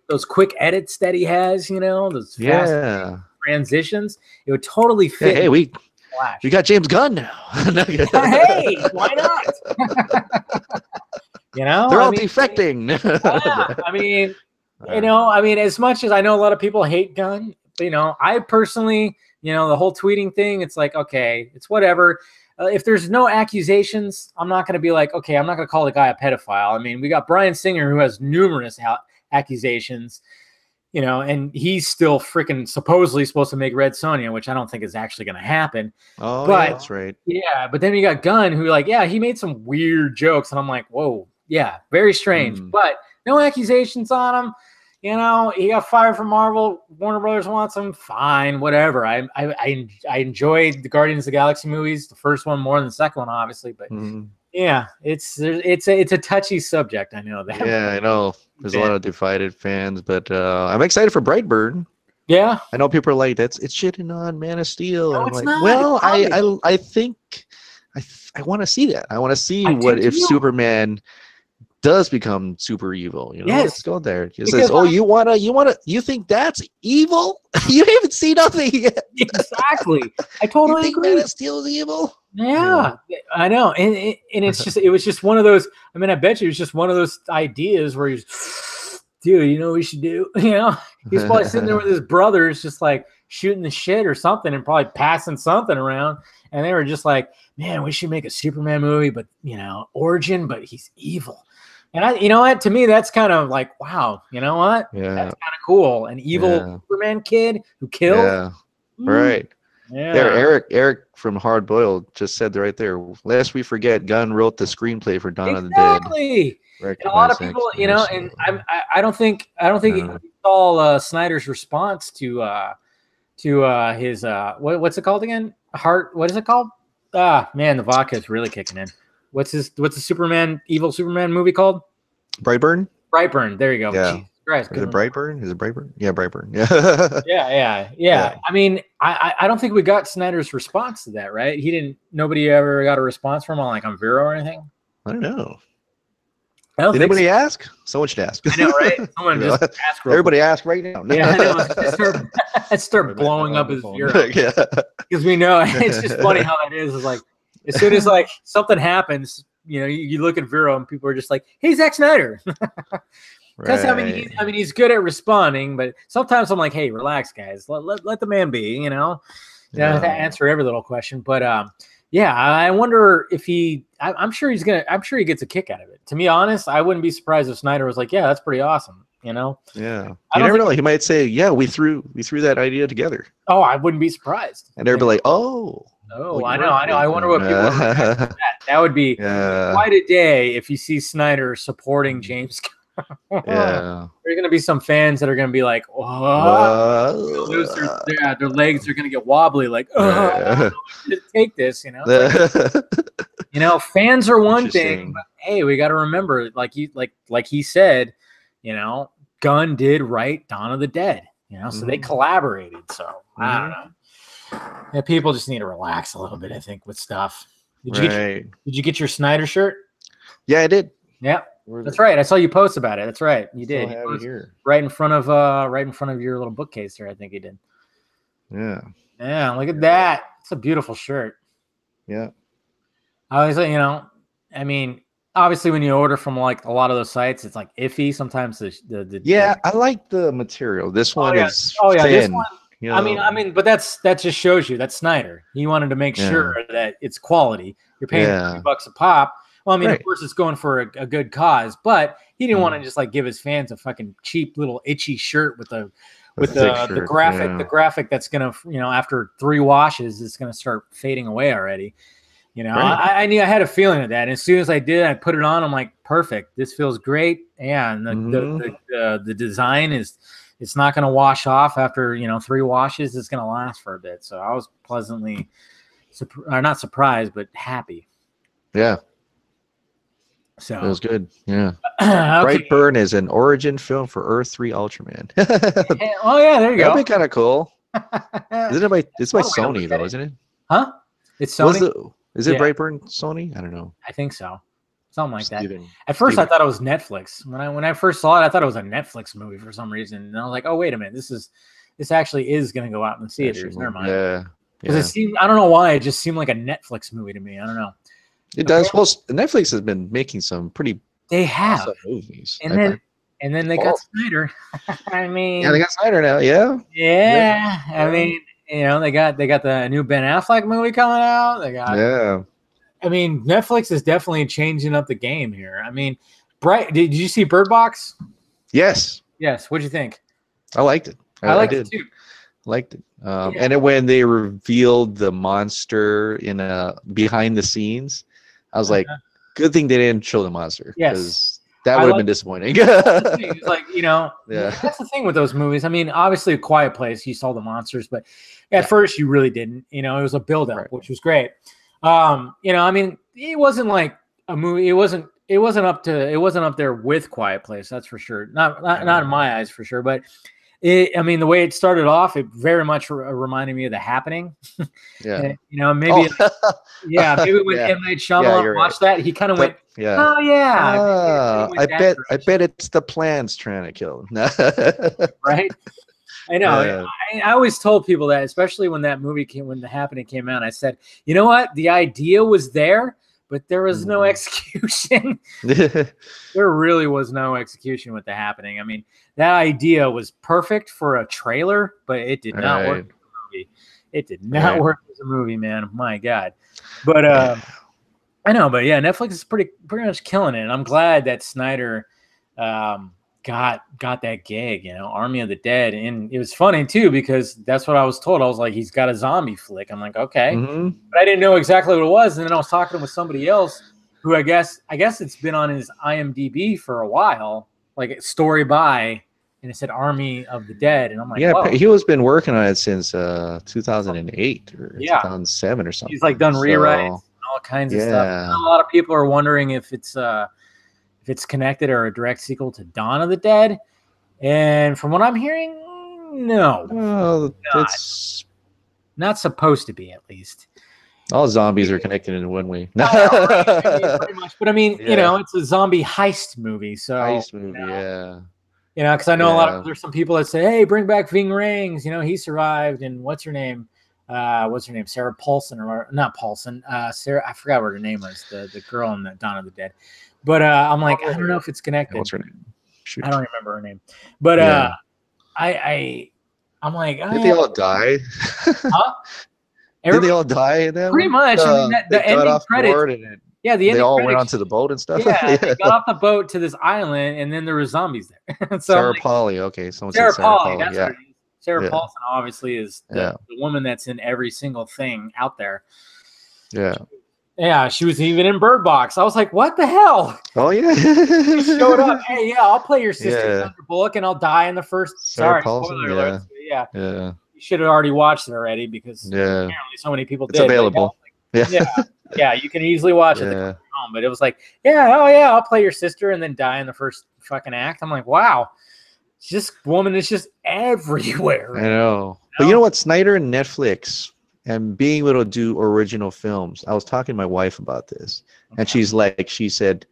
those quick edits that he has, you know, those fast transitions, it would totally fit. Hey, we got James Gunn now. Hey, why not? You know, they're all defecting. I mean, as much as I know a lot of people hate Gunn, you know, I personally, you know, the whole tweeting thing, it's like, okay, it's whatever. If there's no accusations, I'm not going to be like, okay, I'm not going to call the guy a pedophile. I mean, we got Bryan Singer who has numerous accusations, you know, and he's still freaking supposedly supposed to make Red Sonja, which I don't think is actually going to happen. Oh, but, yeah, that's right. Yeah, but then you got Gunn who he made some weird jokes, and I'm like, whoa, yeah, very strange. But no accusations on him. You know, he got fired from Marvel. Warner Brothers wants him. Fine, whatever. I enjoyed the Guardians of the Galaxy movies, the first one more than the second one, obviously. But yeah, it's a touchy subject. I know that. Yeah, I know. There's a lot of divided fans, but I'm excited for Brightburn. Yeah, I know people are like, it's shitting on Man of Steel. No, and it's I'm not. Well, I think I want to see that. I want to see what if Superman does become super evil, you know? Yes. Let's go there. He says, "Oh, you think that's evil? You haven't seen nothing yet." Exactly. I totally agree. Man of Steel is evil. Yeah, I know, and it was just one of those. I mean, I bet you it was just one of those ideas where he's, dude, you know what we should do? You know, he's probably sitting there with his brothers, just like shooting the shit or something, and probably passing something around, and they were just like, man, we should make a Superman movie, but you know, origin, but he's evil. And you know what? To me, that's kind of like, wow. You know what? Yeah, that's kind of cool. An evil Superman kid who killed. Yeah, right. Yeah. There, Eric from Hard Boiled just said right there. Lest we forget, Gunn wrote the screenplay for Dawn of the Dead. Exactly. And a lot of people, you know, and I don't think he saw Snyder's response to his what's it called again? What is it called? Man, the vodka is really kicking in. What's the evil Superman movie called? Brightburn. There you go. Yeah. Christ, Is it couldn't Brightburn? Is it Brightburn? Yeah, Brightburn. Yeah. Yeah. I mean, I don't think we got Snyder's response to that, right? Nobody ever got a response from him on Vero or anything. I don't know. I don't Did think anybody so. ask? Someone should ask. I know, right? Someone just ask real Everybody quick. ask right now. Yeah, I know. Let's start blowing up his Vero. Yeah. Because we know it's just funny how that is. Is like as soon as something happens, you look at Vero and people are just like, "Hey, Zack Snyder." Because Right. I mean, he's good at responding, but sometimes I'm like, "Hey, relax, guys. Let the man be." You don't have to answer every little question. But yeah, I wonder if I'm sure he's gonna. I'm sure he gets a kick out of it. To be honest, I wouldn't be surprised if Snyder was like, "Yeah, that's pretty awesome." Yeah. You never know. He might say, "Yeah, we threw that idea together." Oh, I wouldn't be surprised. And everybody like, "Oh." Oh, I know. I wonder what people would react to that. That would be quite a day if you see Snyder supporting James. Yeah. There's going to be some fans that are going to be like, oh, lose their legs are going to get wobbly. Like, take this, fans are one thing, but hey, we got to remember, like he said, Gunn did write Dawn of the Dead, so they collaborated. So I don't know. Yeah, people just need to relax a little bit, I think, with stuff. Did you get your Snyder shirt? Yeah, I did. Yeah, that's right. I saw you post about it. That's right. You did. Have it here. Right in front of your little bookcase there. I think you did. Yeah. Yeah. Look at that. It's a beautiful shirt. Yeah. I always, I mean, obviously, when you order from a lot of those sites, it's iffy sometimes. I like the material. This one is thin. This one. I mean, but that just shows you that's Snyder. He wanted to make sure that it's quality. You're paying $30 a pop. Well, I mean, of course, it's going for a good cause, but he didn't want to just give his fans a fucking cheap little itchy shirt with the graphic that's gonna after 3 washes it's gonna start fading away already. I knew I had a feeling of that. And as soon as I did, I put it on. I'm like, perfect. This feels great. Yeah, and the design is. It's not going to wash off after 3 washes. It's going to last for a bit. So I was pleasantly, not surprised, but happy. Yeah. So it was good. Yeah. Brightburn is an origin film for Earth 3 Ultraman. Oh yeah, there you go. That'd be kind of cool. Isn't it it's by Sony though, isn't it? Huh? It's Sony. Is it Brightburn Sony? I don't know. I think so. Something like that. At first, I thought it was Netflix. When I first saw it, I thought it was a Netflix movie for some reason. And I was like, oh, wait a minute. This actually is going to go out in the theaters. Never mind. Yeah. Because it seemed, I don't know why, it just seemed like a Netflix movie to me. I don't know. It does. Well, Netflix has been making some pretty awesome movies. And then they got Snyder. I mean. Yeah, they got Snyder now. Yeah. Yeah. I mean, they got the new Ben Affleck movie coming out. They got I mean, Netflix is definitely changing up the game here. I mean, did you see Bird Box? Yes. What'd you think? I liked it. I liked it too. Liked it. And then when they revealed the monster behind the scenes, I was like, good thing they didn't show the monster. Yes. That would have been disappointing. It's like, that's the thing with those movies. I mean, obviously, A Quiet Place, you saw the monsters, but at first you really didn't. It was a build-up, which was great. I mean, it wasn't like a movie. It wasn't up there with Quiet Place. That's for sure. Not in my eyes for sure. But I mean, the way it started off, it very much reminded me of The Happening. Yeah. And, maybe when M. Night Shyamalan watched that, he kind of went, oh yeah. I bet it's the plants trying to kill him. Right. I know. I always told people that, especially when that movie when The Happening came out, I said, you know what? The idea was there, but there was no execution. There really was no execution with The Happening. I mean, that idea was perfect for a trailer, but it did not work as a movie. It did not work as a movie, man. My God. But I know, but yeah, Netflix is pretty much killing it. And I'm glad that Snyder got that gig, Army of the Dead. And it was funny too, because that's what I was told. I was like, he's got a zombie flick. I'm like, okay. But I didn't know exactly what it was. And then I was talking with somebody else who I guess it's been on his IMDb for a while, like story by, and it said Army of the Dead. And I'm like, whoa. He was been working on it since 2008 or 2007 or something. He's done rewrites and all kinds of stuff. And a lot of people are wondering if it's connected or a direct sequel to Dawn of the Dead. And from what I'm hearing, no. Oh, it's not supposed to be, at least. All zombies are connected in one way. Right. I mean, pretty much. But I mean, Yeah. it's a zombie heist movie. So Heist movie, yeah. Because I know there's some people that say, hey, bring back Ving Rhames. He survived. And what's her name? Sarah Paulson, or not Paulson. Sarah, I forgot what her name was, the girl in the Dawn of the Dead. But I'm like, I don't know if it's connected. What's her name? Shoot. I don't remember her name. But I'm like, did they all die? Huh? Did they all die in that pretty one? much. I mean, the ending credits. Yeah, the ending they all went onto the boat and stuff. Yeah, they got off the boat to this island, and then there were zombies there. So Sarah Pauli, okay. Someone said Sarah Pauli. That's yeah. Sarah Paulson obviously is the woman that's in every single thing out there. Yeah. Yeah, she was even in Bird Box. I was like, what the hell? Oh, yeah. She showed up. Hey, yeah, I'll play your sister, Sandra Bullock, and I'll die in the first. Sarah Paulson, spoiler alert. Yeah. Yeah. You should have already watched it already because apparently so many people did. It's available. Yeah, you can easily watch it at home. But it was like, I'll play your sister and then die in the first fucking act. I'm like, wow. This woman is just everywhere. I know. But you know what? Snyder and Netflix and being able to do original films. I was talking to my wife about this, and she said,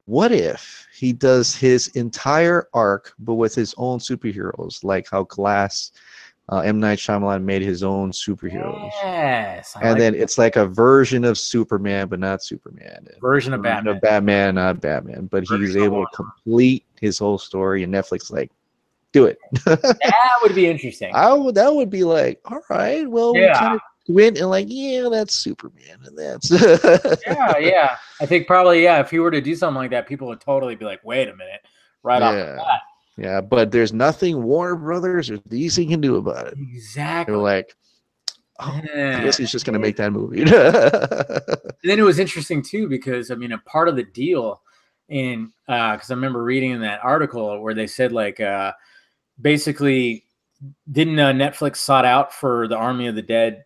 what if he does his entire arc, but with his own superheroes, like how Glass, M. Night Shyamalan made his own superheroes. Yes. And then it's like a version of Superman, but not Superman. Version of Batman. Of Batman, not Batman. But he's able to complete his whole story, and Netflix do it. That would be interesting. That would be like, all right, well, we kind of went and that's Superman, and that's yeah. I think probably if he were to do something like that, people would totally be like, wait a minute, right off the bat. Yeah, but there's nothing Warner Brothers or DC can do about it. Exactly. They're like, I guess he's just going to make that movie. And then it was interesting too because a part of the deal, because I remember reading in that article where they said basically didn't Netflix sought out for the Army of the Dead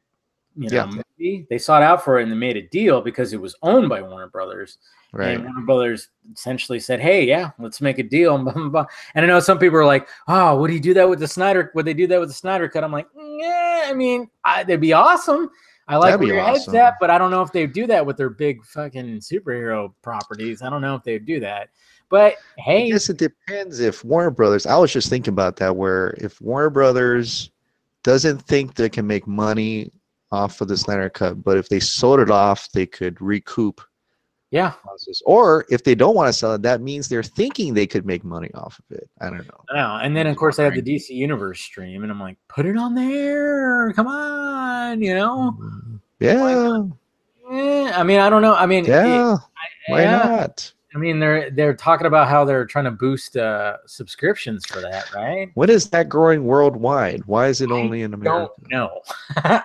movie? They sought out for it and they made a deal because it was owned by Warner Brothers. Right. And Warner Brothers essentially said, hey, let's make a deal. And I know some people are like, oh, would he do that with the Snyder? Would they do that with the Snyder Cut? I'm like, that'd be awesome. I like where your head's at, but I don't know if they do that with their big fucking superhero properties. I don't know if they do that. But hey, I guess it depends if Warner Brothers. I was just thinking about that, where if Warner Brothers doesn't think they can make money off of the Snyder Cut, but if they sold it off, they could recoup. Yeah. Or if they don't want to sell it, that means they're thinking they could make money off of it. I don't know. And then of course I have the DC Universe stream, and I'm like, put it on there. Come on, Yeah. I don't know. Why not? They're talking about how they're trying to boost subscriptions for that, right? When is that growing worldwide? Why is it only in America? I don't know. I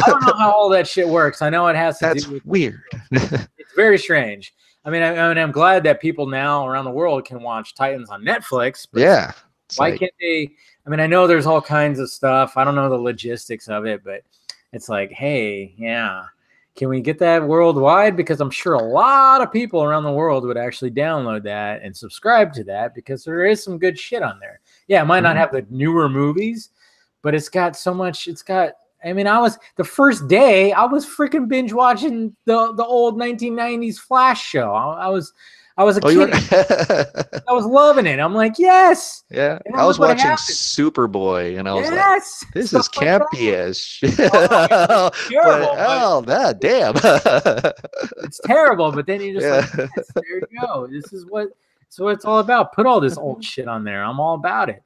don't know how all that shit works. I know it has to do with... That's weird. It's very strange. I'm glad that people now around the world can watch Titans on Netflix. But why can't they? I know there's all kinds of stuff. I don't know the logistics of it, but it's like, hey, can we get that worldwide? Because I'm sure a lot of people around the world would actually download that and subscribe to that because there is some good shit on there. Yeah, it might not have the newer movies, but it's got so much. The first day I was freaking binge watching the old 1990s Flash show. I was a kid. I was loving it. I'm like, yes. Yeah. I was watching Superboy, and I was like, this is campy as shit. Terrible. Damn. It's terrible, but then you just like, yes, there you go. This is what it's all about. Put all this old shit on there. I'm all about it.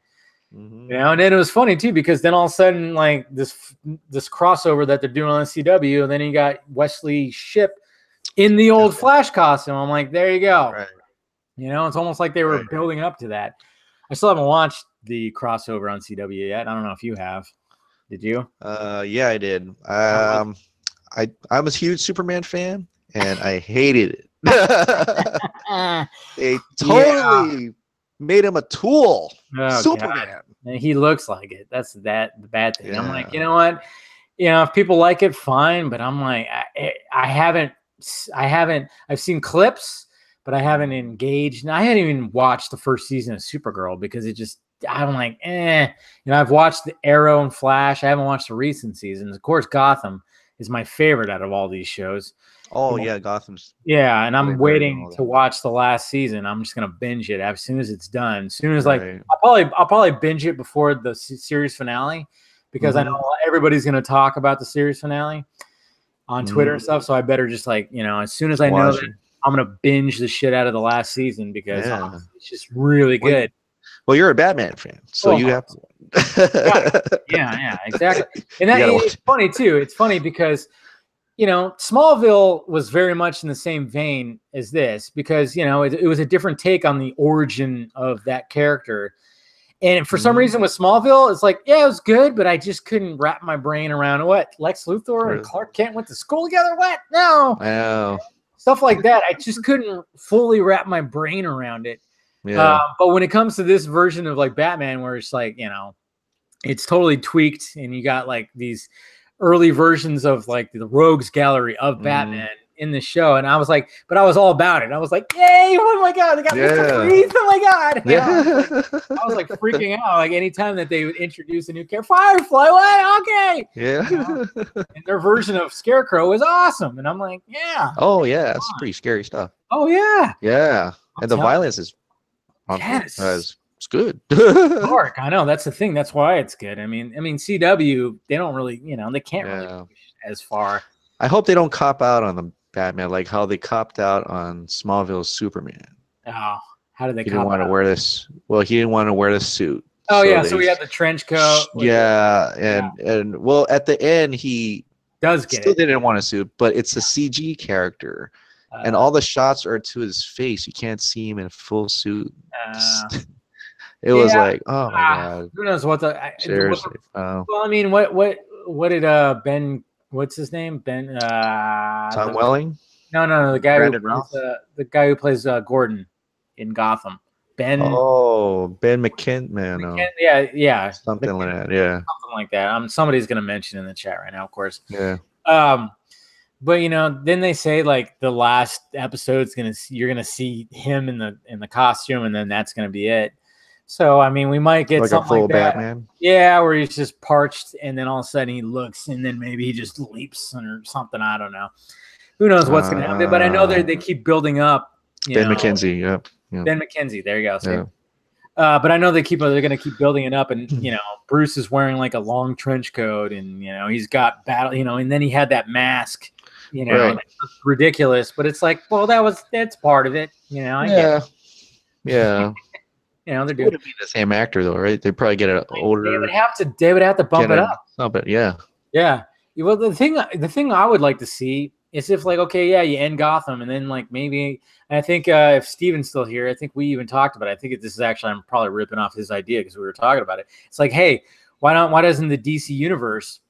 Mm-hmm. And then it was funny too because then all of a sudden, like this crossover that they're doing on the CW, and then you got Wesley Shipp in the old Flash costume. I'm like, there you go. Right. It's almost like they were building up to that. I still haven't watched the crossover on CW yet. I don't know if you have. Did you? Yeah, I did. I'm a huge Superman fan, and I hated it. They totally made him a tool. Oh, Superman. And he looks like it. That's the bad thing. Yeah. I'm like, you know what? If people like it, fine. But I'm like, I've seen clips, but I haven't engaged. And I hadn't even watched the first season of Supergirl because it just I'm like, I've watched the Arrow and Flash. I haven't watched the recent seasons. Of course, Gotham is my favorite out of all these shows. Oh yeah, Gotham's. Yeah, and I'm waiting to watch the last season. I'm just gonna binge it as soon as it's done. As soon as I'll probably binge it before the series finale, because I know everybody's gonna talk about the series finale on Twitter and stuff. So I better just as soon as I know that, I'm gonna binge the shit out of the last season, because it's just really good. Well, you're a Batman fan, so you have to. Yeah, exactly. And it's funny too. It's funny because Smallville was very much in the same vein as this, because it was a different take on the origin of that character. And for some reason with Smallville, it's like, yeah, it was good, but I just couldn't wrap my brain around what Lex Luthor and Clark Kent went to school together. What? No. Stuff like that. I just couldn't fully wrap my brain around it. Yeah. But when it comes to this version of like Batman, where it's like, it's totally tweaked, and you got like these early versions of like the rogues gallery of Batman in the show, and I was like, but I was all about it. I was like, yay! Oh my god, they got Mr. Freeze! Oh my god! I was like freaking out. Like anytime that they would introduce a new character, Firefly, what? Okay, and their version of Scarecrow was awesome, and I'm like, yeah. Oh yeah, it's pretty scary stuff. Oh yeah, yeah, and the violence is it's good. Dark, I know, that's the thing. That's why it's good. I mean, CW, they don't really, they can't really push as far. I hope they don't cop out on the Batman like how they copped out on Smallville's Superman. Oh, how did they? He didn't want to wear this. Well, he didn't want to wear the suit. Oh so he had the trench coat. And well, at the end he still didn't want a suit, but it's a CG character. And all the shots are to his face. You can't see him in a full suit. It was like, oh my god. Who knows what the seriously? Well, I mean, what did Ben? What's his name? Ben? Tom Welling? No, the guy who plays Gordon in Gotham. Ben. Oh, Ben McKenna. Yeah. Something like that. Yeah. Something like that. Somebody's gonna mention in the chat right now, of course. Yeah. But then they say like the last episode's you're gonna see him in the costume, and then that's gonna be it. So I mean, we might get like something a full like that. Batman. Yeah, where he's just parched, and then all of a sudden he looks, and then maybe he just leaps or something. I don't know. Who knows what's gonna happen? But I know they keep building up. Ben McKenzie. Yep. Ben McKenzie. There you go. So, but I know they're gonna keep building it up, and Bruce is wearing like a long trench coat, and he's got battle, and then he had that mask. It's ridiculous, but it's like, well, that's part of it. I get it. Yeah. They're doing. It would be the same actor though, right? They probably get an older. They would have to bump it up. Yeah. Yeah. Well, the thing I would like to see is if like, okay, yeah, you end Gotham, and then like maybe, and I think if Steven's still here, I think we even talked about it. I think this is actually, I'm probably ripping off his idea because we were talking about it. It's like, hey, why doesn't the DC universe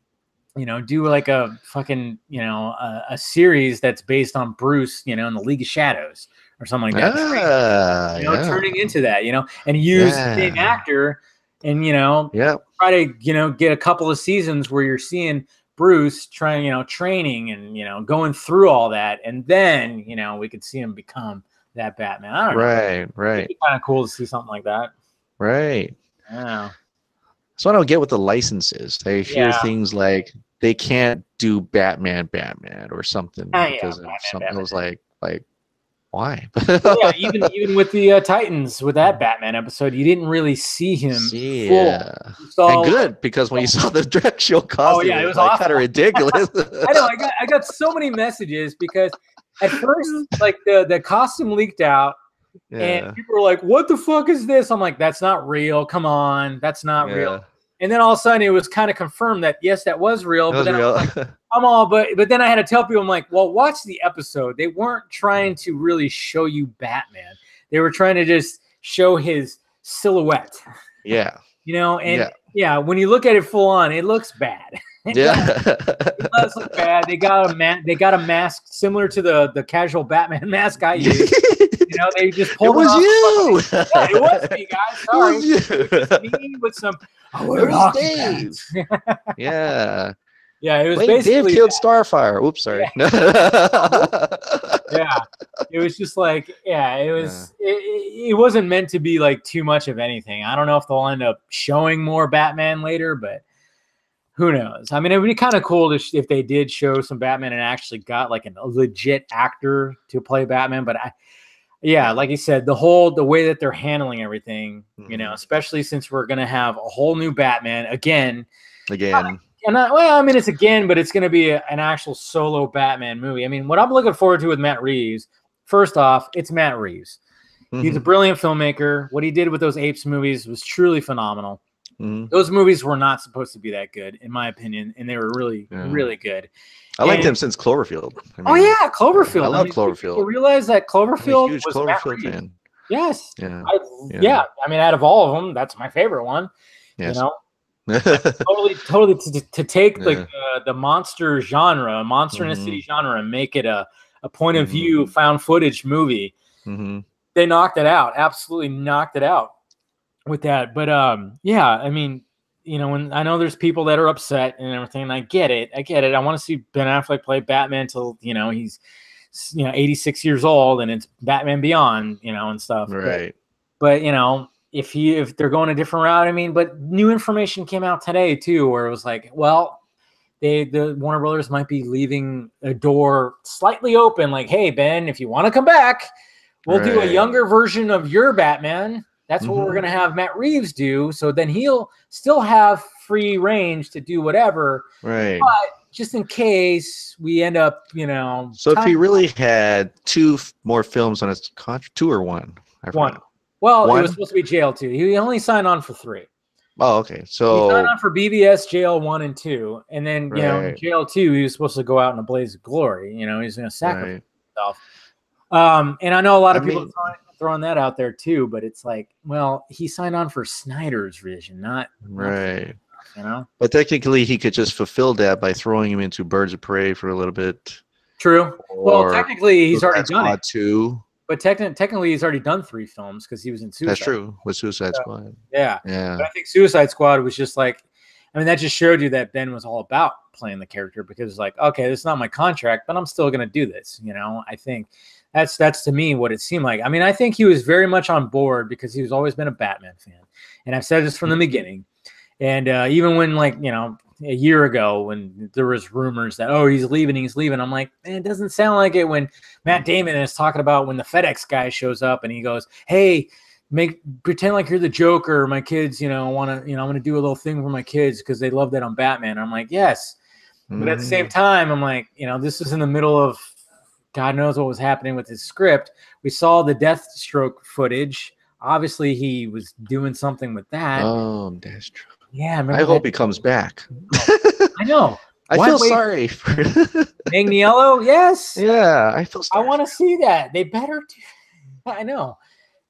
do like a fucking, a series that's based on Bruce, in the League of Shadows or something like that. Turning into that, and use the same actor and, try to, get a couple of seasons where you're seeing Bruce trying, training and, going through all that. And then, we could see him become that Batman. I don't know. Right. It'd be kind of cool to see something like that. Right. Yeah. So I don't get what the license is. They hear things like they can't do Batman or something because of something. It was like why? even with the Titans, with that Batman episode, you didn't really see him. And good, because when you saw the direct show costume, it was like kind of ridiculous. I know. I got so many messages because at first, like the costume leaked out. And people were like, what the fuck is this? I'm like, that's not real. Come on. That's not real. And then all of a sudden it was kind of confirmed that, yes, that was real. But then but then I had to tell people, I'm like, well, watch the episode. They weren't trying to really show you Batman. They were trying to just show his silhouette. Yeah. When you look at it full on, it looks bad. It does look bad. They got a mask similar to the casual Batman mask I use. They just pulled it off. It was me, guys. Sorry. It was me with some. Yeah. Yeah, it was Wait, basically Dave killed Starfire. Oops, sorry. Yeah. Yeah, it was just like, yeah, it wasn't meant to be like too much of anything. I don't know if they'll end up showing more Batman later, but who knows? I mean, it would be kind of cool if they did show some Batman and actually got like a legit actor to play Batman. But yeah, like you said, the way that they're handling everything, especially since we're gonna have a whole new Batman again. I mean, it's again, but it's gonna be an actual solo Batman movie. I mean, what I'm looking forward to with Matt Reeves, first off, it's Matt Reeves. He's a brilliant filmmaker. What he did with those Apes movies was truly phenomenal. Those movies were not supposed to be that good, in my opinion, and they were really, really good. I liked them since Cloverfield. Cloverfield. I love Cloverfield. People realize that Cloverfield I'm a huge was Cloverfield fan. Yes. Yeah. I mean, out of all of them, that's my favorite one. Yes. You know, totally to take like the monster genre, monster in a city genre, and make it a point of view found footage movie. They knocked it out. Absolutely knocked it out with that. But yeah, I mean, when I know there's people that are upset and everything, and I get it. I want to see Ben Affleck play Batman till he's 86 years old, and it's Batman Beyond, and stuff. Right. But if they're going a different route, I mean, but new information came out today too, where it was like, well, the Warner Brothers might be leaving a door slightly open, like, hey, Ben, if you want to come back, we'll do a younger version of your Batman. That's what we're going to have Matt Reeves do. So then he'll still have free range to do whatever. Right. But just in case we end up, So if he really had two more films on his contract, 2 or 1? One. Well, it was supposed to be Jail 2. He only signed on for 3. Oh, okay. So he signed on for BVS, Jail 1 and 2. And then, Jail 2, he was supposed to go out in a blaze of glory. He's going to sacrifice himself. And I know a lot of people throwing that out there too, but it's like, well, he signed on for Snyder's vision, not But technically, he could just fulfill that by throwing him into Birds of Prey for a little bit. True. Well, technically, he's already done it. 2. But technically, he's already done 3 films because he was in Suicide. That's true, with Suicide Squad. Yeah. But I think Suicide Squad was just like, I mean, that just showed you that Ben was all about playing the character, because it's like, okay, this is not my contract, but I'm still going to do this. I think that's to me what it seemed like. I mean, I think he was very much on board because he's always been a Batman fan. And I've said this from the beginning. And even when, like, a year ago when there was rumors that, oh, he's leaving, I'm like, man, it doesn't sound like it when Matt Damon is talking about when the FedEx guy shows up and he goes, hey, pretend like you're the Joker. My kids, I'm going to do a little thing for my kids because they love that I'm Batman. I'm like, yes. But at the same time, I'm like, this is in the middle of God knows what was happening with his script. We saw the Deathstroke footage. Obviously, he was doing something with that. Oh, Deathstroke. Yeah, I hope he comes back. I know. I feel sorry for Magniello. Yes. Yeah, I feel sorry. I want to see that. They better. I know.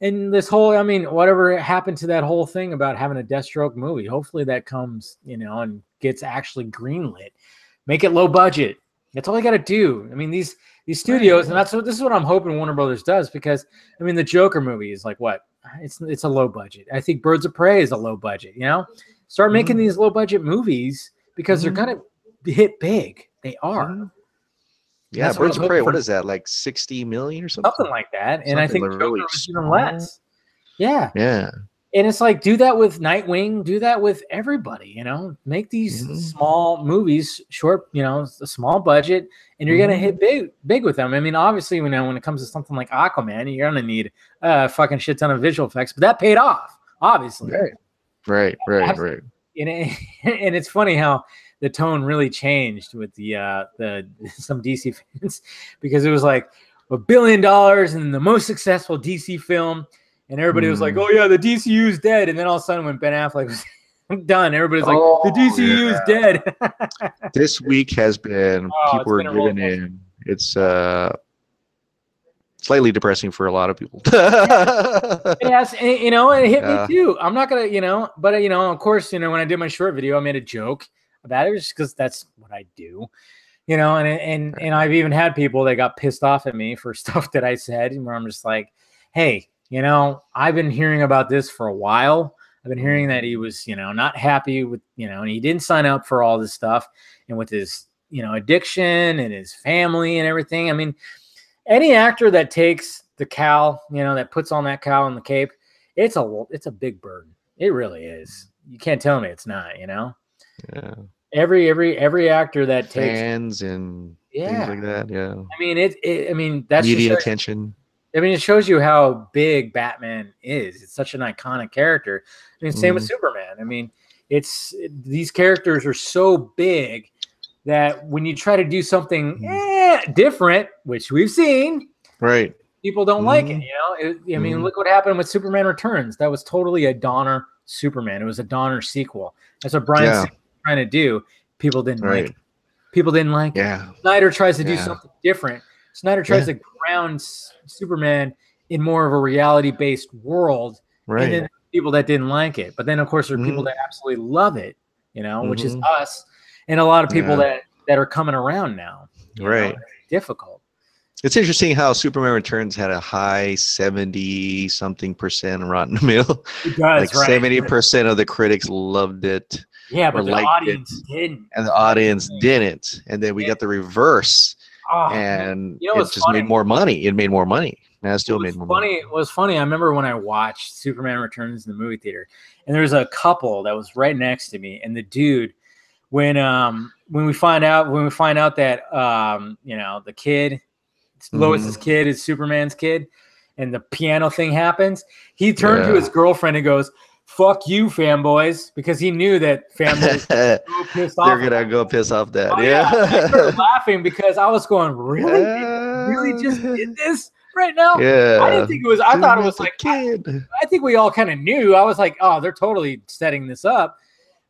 And this whole, I mean, whatever happened to that whole thing about having a Deathstroke movie, hopefully that comes, and gets actually greenlit. Make it low budget. That's all you got to do. I mean, these studios, and this is what I'm hoping Warner Brothers does, because I mean, the Joker movie is like what? It's a low budget. I think Birds of Prey is a low budget. Start making these low budget movies because they're gonna hit big. They are. Yeah, Birds of Prey. What is that? Like 60 million or something? Something like that. And I think Joker really was even less. Yeah. Yeah. And it's like, do that with Nightwing, do that with everybody, make these small movies, short, a small budget, and you're going to hit big with them. I mean, obviously, when it comes to something like Aquaman, you're going to need a fucking shit ton of visual effects, but that paid off, obviously. Right. And it's funny how the tone really changed with the some DC fans, because it was like $1 billion and the most successful DC film. And everybody was like, oh, yeah, the DCU is dead. And then all of a sudden when Ben Affleck was done, everybody's like, the DCU is dead. This week has been, people are giving in. It's slightly depressing for a lot of people. Yes, and, it hit me too. I'm not going to, but, of course, when I did my short video, I made a joke about it just because that's what I do. And I've even had people that got pissed off at me for stuff that I said, where I'm just like, hey, I've been hearing about this for a while. I've been hearing that he was, not happy with, and he didn't sign up for all this stuff, and with his, addiction and his family and everything. I mean, any actor that takes the cowl, that puts on that cowl and the cape, it's a big burden. It really is. You can't tell me it's not, Yeah. Every actor that takes fans and things like that. Yeah. I mean, that's media attention. It shows you how big Batman is. It's such an iconic character. I mean, same with Superman. I mean, these characters are so big that when you try to do something different, which we've seen, right, people don't like it. I mean, look what happened with Superman Returns. That was totally a Donner Superman. It was a Donner sequel. That's what Brian Singer was trying to do. People didn't like it. People didn't like it. Snyder tries to do something different. Snyder tries to ground Superman in more of a reality-based world, and then people that didn't like it. But then, of course, there are people that absolutely love it, which is us, and a lot of people that are coming around now. It's difficult. It's interesting how Superman Returns had a high 70-something% Rotten Tomato. It does, like 70% of the critics loved it. Yeah, but the audience didn't. And the audience didn't. And then we got the reverse. And it just made more money. It made more money. And it still made more money. It was funny. I remember when I watched Superman Returns in the movie theater, and there was a couple that was right next to me, and the dude, when we find out that the kid, Lois's kid is Superman's kid, and the piano thing happens, he turned to his girlfriend and goes, "Fuck you, fanboys," because he knew that fanboys were so pissed off. They're gonna go piss off that. I started laughing because I was going, "Really? They really just did this right now?" Yeah. I didn't think it was. I thought it was like kid. I think we all kind of knew. I was like, "Oh, they're totally setting this up."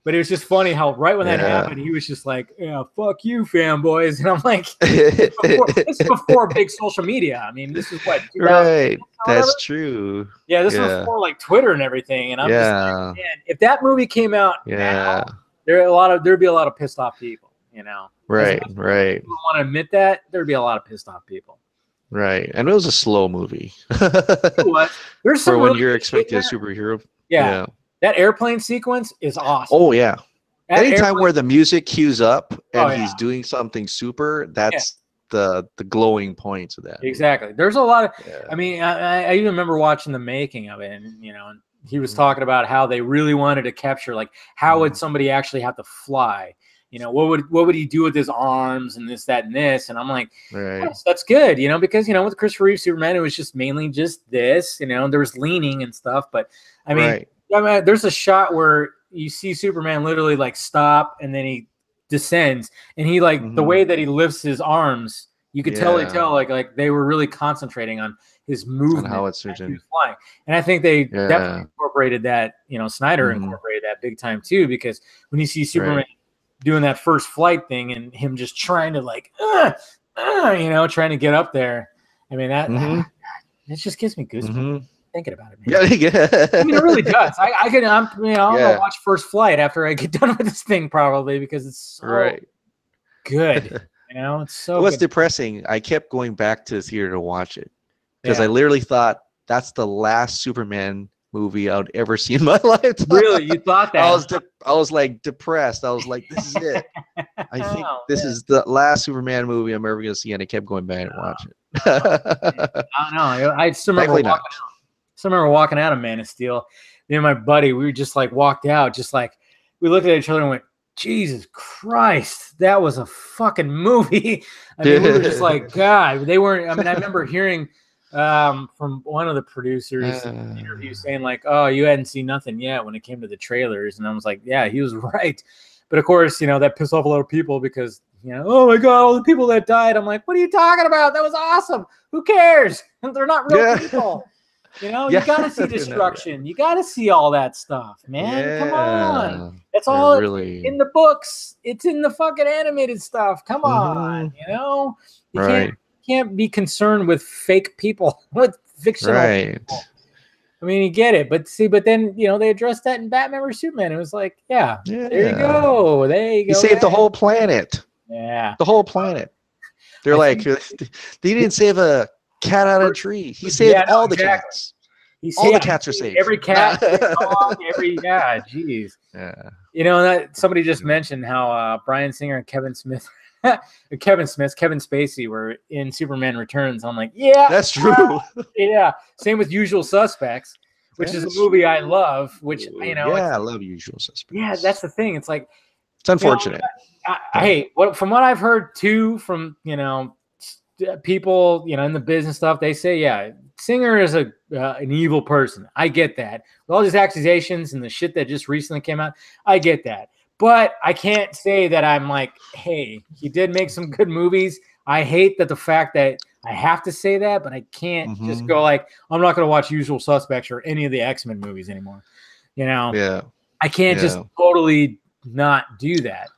But it was just funny how right when that happened, he was just like, "Yeah, fuck you, fanboys," and I'm like, "This is before big social media. I mean, this is what." Right. That's true. Yeah, this was before like Twitter and everything. And I'm just like, man, if that movie came out now, there'd be a lot of pissed off people. Right. People want to admit that there'd be a lot of pissed off people. Right, and it was a slow movie. What? There's some for when you're expecting a superhero. Yeah. That airplane sequence is awesome. Oh yeah. Anytime where the music cues up and he's doing something super, that's the glowing points of that. Exactly. There's a lot of. I mean, I even remember watching the making of it, and and he was talking about how they really wanted to capture, like, how would somebody actually have to fly? What would he do with his arms and this, that, and this? And I'm like, yes, that's good, because with Christopher Reeve Superman, it was just mainly just this, there was leaning and stuff, but I mean. I mean, there's a shot where you see Superman literally like stop, and then he descends, and he like the way that he lifts his arms, you could totally tell like they were really concentrating on his movement, and how it's as he was flying. And I think they definitely incorporated that. Snyder incorporated that big time too, because when you see Superman doing that first flight thing and him just trying to like, trying to get up there, I mean that it just gives me goosebumps. Thinking about it, man. I mean, it really does. I'm gonna watch First Flight after I get done with this thing, probably, because it's so good. It's so. What's depressing? I kept going back to the theater to watch it because I literally thought that's the last Superman movie I'd ever see in my life. Really, you thought that? I was like depressed. I was like, this is it. I think this is the last Superman movie I'm ever gonna see, and I kept going back and watch it. I don't know. I still remember walking out of Man of Steel. Me and my buddy, we just like walked out, just like we looked at each other and went, "Jesus Christ, that was a fucking movie." I mean, we were just like, God, they weren't. I mean, I remember hearing from one of the producers in an interview saying like, "Oh, you hadn't seen nothing yet" when it came to the trailers, and I was like, "Yeah, he was right." But of course, that pissed off a lot of people because oh my God, all the people that died. I'm like, what are you talking about? That was awesome. Who cares? They're not real people. You gotta see destruction. You gotta see all that stuff, man. Come on. That's all really in the books. It's in the fucking animated stuff. Come on. You can't be concerned with fake people, with fictional people. I mean, you get it, but then they addressed that in Batman vs Superman. It was like, there you go. He saved the whole planet. Yeah, the whole planet. They're they didn't save a cat out of a tree. He saved all the cats. All the cats are safe. Every cat, every dog, jeez. Yeah. You know, that somebody just mentioned how Bryan Singer and Kevin Spacey were in Superman Returns. I'm like, yeah, that's true. Yeah. Same with Usual Suspects, which is a movie I love. Which I love Usual Suspects. Yeah, that's the thing. It's like it's unfortunate. Hey, from what I've heard too, from people in the business stuff, they say Singer is an evil person. I get that. With all these accusations and the shit that just recently came out, I get that. But I can't say that I'm like, hey, he did make some good movies. I hate that the fact that I have to say that, but I can't just go like, I'm not going to watch Usual Suspects or any of the X-Men movies anymore. Yeah. I can't just totally not do that.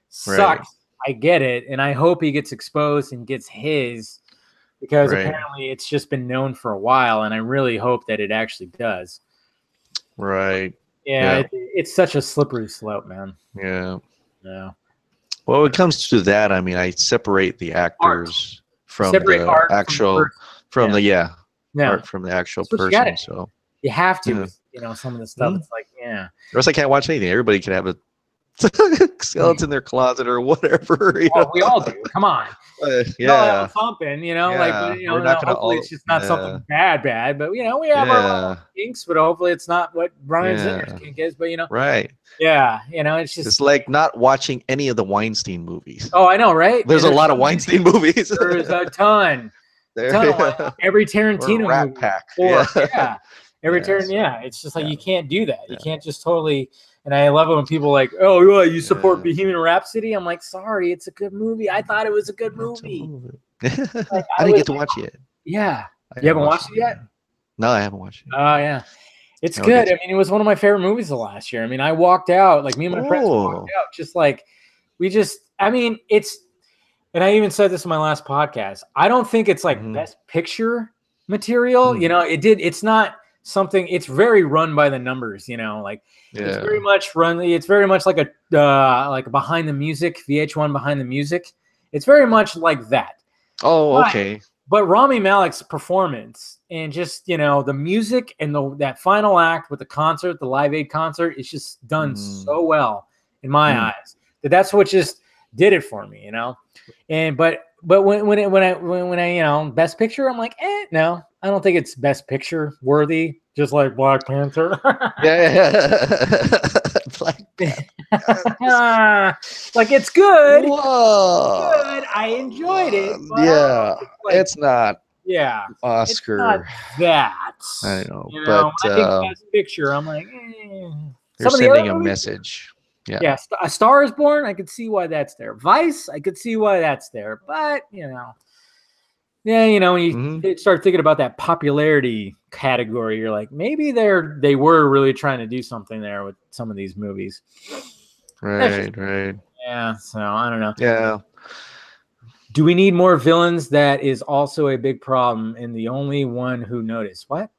Sucks. Right. I get it. And I hope he gets exposed and gets his, because apparently it's just been known for a while. And I really hope that it actually does. Right. Yeah. It's such a slippery slope, man. Yeah. Yeah. Well, when it comes to that, I mean, I separate the actors from the actual, art from the actual person. So you have to, some of the stuff. It's like, or else I can't watch anything. Everybody can have a skeleton in their closet or whatever. We all do. Come on. Something, hopefully it's just not something bad, but we have our own kinks, but hopefully it's not what Bryan Singer's kink is, but right. Yeah, it's like not watching any of the Weinstein movies. Oh, I know, right? There's a lot of Weinstein movies. There's a ton. Every Tarantino Rat movie. Pack. Every Tarantino. It's just like you can't do that. You can't just totally. And I love it when people are like, oh, you support Bohemian Rhapsody. I'm like, sorry, it's a good movie. I thought it was a good movie. Like, I didn't get to watch it. Yeah. You haven't watched it yet? No, I haven't watched it. Oh, yeah. It's good. I mean, it was one of my favorite movies of last year. I mean, I walked out, like me and my friends walked out, just like, and I even said this in my last podcast. I don't think it's like best picture material. It's not something, it's very run by the numbers, it's very much like a behind the music, VH1 behind the music. It's very much like that. Oh, okay. But Rami Malek's performance and just, the music and that final act with the concert, the Live Aid concert, it's just done so well in my eyes that's what just did it for me, And but when I best picture, I'm like, no, I don't think it's best picture worthy, just like Black Panther. Black Panther. Like it's good. Whoa. It's good. I enjoyed it. It's not. Yeah. Oscar. It's not that. I know. But when I think best picture, I'm like, you're sending a message. Yeah. A Star is Born, I could see why that's there. Vice, I could see why that's there. But, when you start thinking about that popularity category, you're like, maybe they were really trying to do something there with some of these movies. Right. Yeah, so I don't know. Yeah. Do we need more villains? That is also a big problem, and the only one who noticed. What?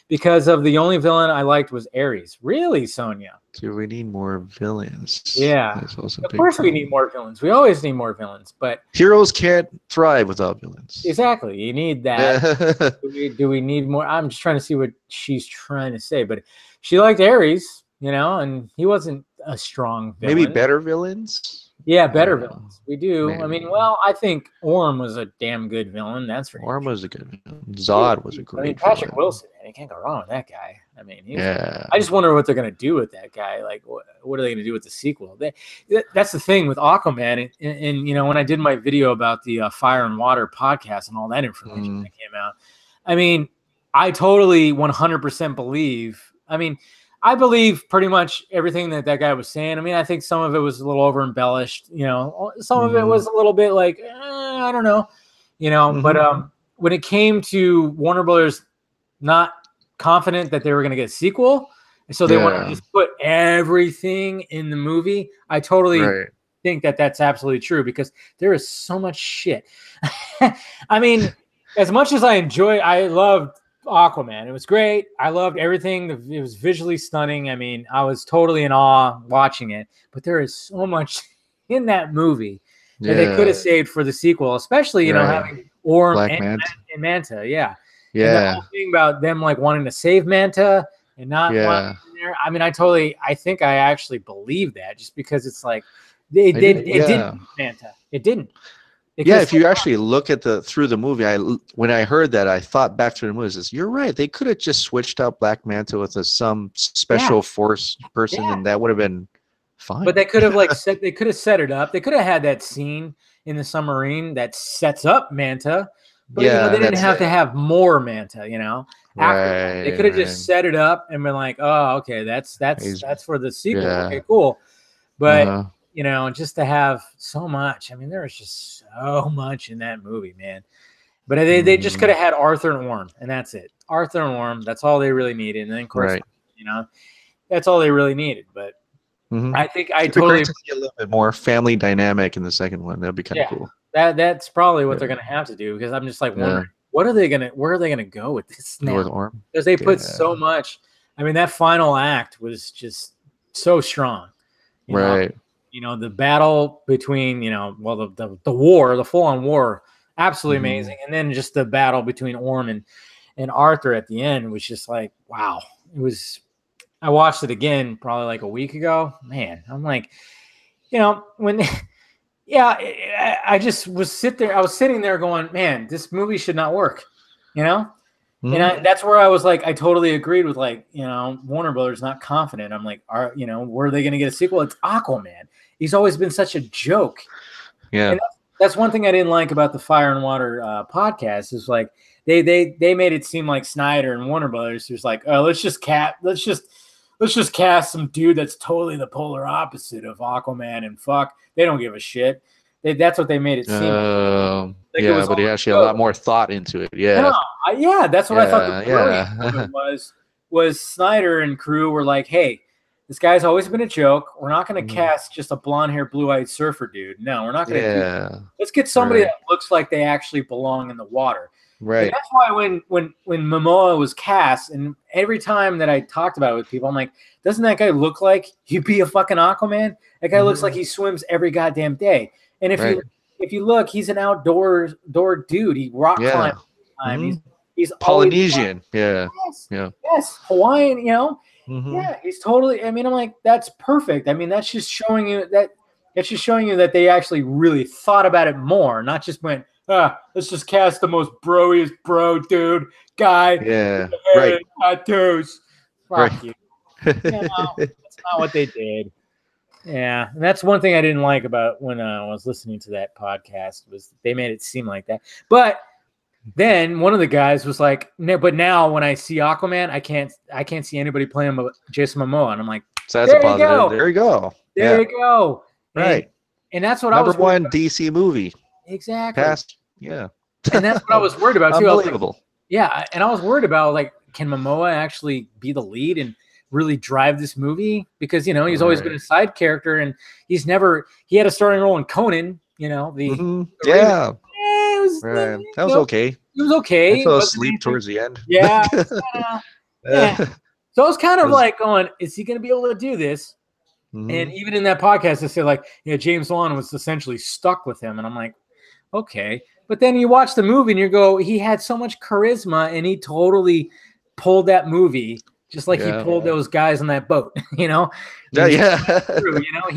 Because of the only villain I liked was Ares. Really, Sonia? Do we need more villains? Yeah. Of course we need more villains. We always need more villains, but heroes can't thrive without villains. Exactly. You need that. do we need more? I'm just trying to see what she's trying to say, but she liked Ares, and he wasn't a strong villain. Maybe better villains? Yeah, better villains. We do. Maybe. I mean, I think Orm was a damn good villain. That's for Orm was a good villain. Zod was a great Patrick villain. Wilson, man, you can't go wrong with that guy. I mean, I just wonder what they're going to do with that guy. Like, what are they going to do with the sequel? That's the thing with Aquaman. And when I did my video about the Fire and Water podcast and all that information that came out, I mean, I totally 100% believe. I mean, I believe pretty much everything that guy was saying. I mean, I think some of it was a little over embellished. Some of it was a little bit like, I don't know. But when it came to Warner Brothers not confident that they were going to get a sequel, so they want to just put everything in the movie, I totally think that that's absolutely true, because there is so much shit. I mean, as much as I loved Aquaman. It was great. I loved everything. It was visually stunning. I mean, I was totally in awe watching it. But there is so much in that movie that they could have saved for the sequel, especially having Orm and Manta. Yeah, And the whole thing about them like wanting to save Manta and not wanting there. I mean, I think I actually believe that just because it's like it didn't Manta. It didn't. If you actually look at through the movie, when I heard that, I thought back to the movie. Says, you're right. They could have just switched out Black Manta with some special force person, and that would have been fine. But they could have they could have set it up. They could have had that scene in the submarine that sets up Manta. But they didn't have to have more Manta. After they could have just set it up and been like, oh, okay, that's for the sequel. Okay, cool. But just to have so much. I mean, there was just so much in that movie, man. But they just could have had Arthur and Orm, and that's it. Arthur and Orm, that's all they really needed. And then, of course, that's all they really needed. But I think I totally see a little bit more family dynamic in the second one. That'd be kind of cool. That's probably what they're gonna have to do, because I'm just like wondering where are they gonna go with this now? Because they put so much. I mean, that final act was just so strong. You know, the battle between, the war, the full-on war, absolutely amazing. And then just the battle between Orm and Arthur at the end was just like, wow. It was, I watched it again probably like a week ago. Man, I'm like, when, I just was sitting there going, man, this movie should not work, And that's where I was like, I totally agreed with Warner Brothers not confident. I'm like, were they going to get a sequel? It's Aquaman. He's always been such a joke. Yeah. And that's one thing I didn't like about the Fire and Water podcast is like they made it seem like Snyder and Warner Brothers was like, oh, let's just cast some dude that's totally the polar opposite of Aquaman and fuck. They don't give a shit. That's what they made it seem. But he actually a lot more thought into it. Yeah. No, that's what I thought the brilliant was Snyder and crew were like, hey, this guy's always been a joke. We're not going to cast just a blonde-haired, blue-eyed surfer dude. No, we're not going to do that. Let's get somebody that looks like they actually belong in the water. Right. And that's why when Momoa was cast, and every time that I talked about it with people, I'm like, doesn't that guy look like he'd be a fucking Aquaman? That guy looks like he swims every goddamn day. And if you look, he's an outdoor dude. He rock climbs. He's Polynesian. Yes, Hawaiian. Yeah, he's totally. I mean, I'm like, that's perfect. I mean, that's just showing you that they actually really thought about it more, not just went, let's just cast the most broiest dude guy. Yeah, tattoos. Fuck you. That's not what they did. Yeah, and that's one thing I didn't like about when I was listening to that podcast was they made it seem like that. But then one of the guys was like, no, but now when I see Aquaman, I can't see anybody playing Jason Momoa, and I'm like, so that's a positive. There you go. There you go. Right. And that's what Number I was one DC movie. Exactly. Yeah. And that's what I was worried about too. Unbelievable. And I was worried about like, can Momoa actually be the lead and really drive this movie? Because he's always been a side character, and he had a starting role in Conan. That was okay. It was okay. I fell asleep towards the end. Yeah. So I was kind of like going, is he going to be able to do this? And even in that podcast, they said like, James Wan was essentially stuck with him. And I'm like, okay. But then you watch the movie and you go, he had so much charisma, and he totally pulled that movie just like he pulled those guys on that boat, He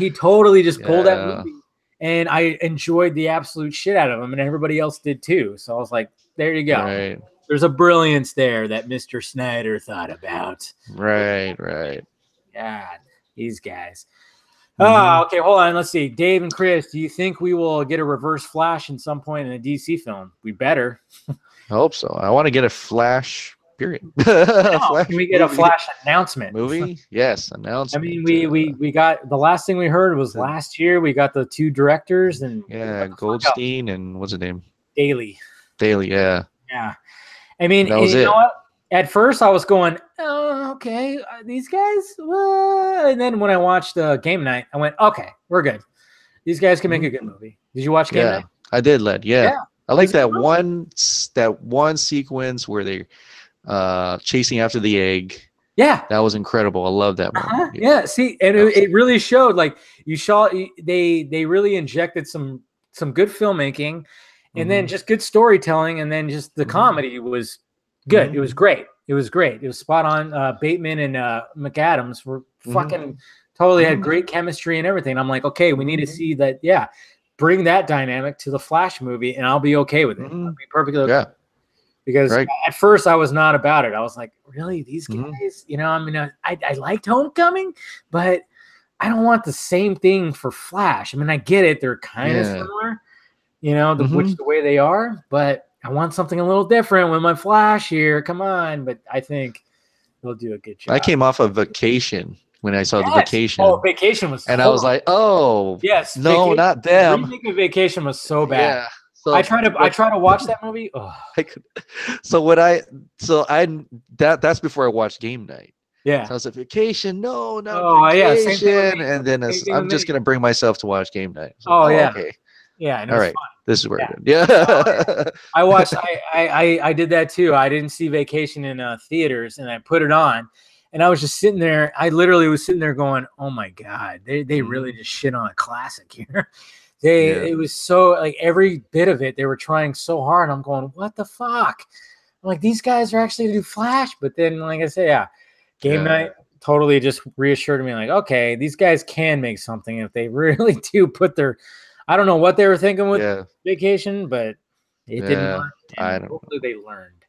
totally just pulled that movie. And I enjoyed the absolute shit out of him, and everybody else did too. So I was like, there you go. Right. There's a brilliance there that Mr. Snyder thought about. Right. God, these guys. Oh, okay, hold on. Let's see. Dave and Chris, do you think we will get a Reverse Flash in some point in a DC film? We better. I hope so. I want to get a Flash. Period. Can we get a Flash announcement? Movie? Yes, announcement. I mean, we got the last thing we heard was last year. We got the two directors and Goldstein and what's his name? Daly. Yeah. Yeah. I mean, that was you know what? At first, I was going, "Oh, okay, these guys." And then when I watched Game Night, I went, "Okay, we're good. These guys can make a good movie." Did you watch Game Night? I did, Led. Yeah. I like that one sequence where they chasing after the egg. Yeah, that was incredible. I love that one. Yeah, see, and it really showed. Like they really injected some good filmmaking, and then just good storytelling, and then just the comedy was Good. It was great. It was great. It was spot on. Bateman and McAdams were fucking totally had great chemistry and everything. I'm like, okay, we need to see that. Yeah, bring that dynamic to the Flash movie, and I'll be okay with it. I'll be perfectly okay. Yeah. Because at first I was not about it. I was like, really, these guys? You know, I mean, I liked Homecoming, but I don't want the same thing for Flash. I mean, I get it; they're kind of similar, you know, the way they are, but I want something a little different with my Flash here. Come on. But I think they'll do a good job. I came off of Vacation when I saw the Vacation. Oh, Vacation was and I was like, oh, yes, no, not them. The remake of Vacation was so bad. Yeah. So I try to watch that movie. Oh. That's before I watched Game Night. Yeah. So I was like, Vacation, no, not Vacation. Yeah, and then I'm just gonna bring myself to watch Game Night. So, yeah. Okay. Yeah. And all right. Fun. This is where it is. Yeah. I watched. I did that too. I didn't see Vacation in theaters, and I put it on, and I was just sitting there. I literally was sitting there going, "Oh my god, they really just shit on a classic here." It was so like every bit of it. They were trying so hard. I'm going, "What the fuck?" I'm like, these guys are actually to do Flash, but then, like I say, Game Night totally just reassured me, like, okay, these guys can make something if they really do put their. I don't know what they were thinking with Vacation, but it didn't work. Hopefully they learned.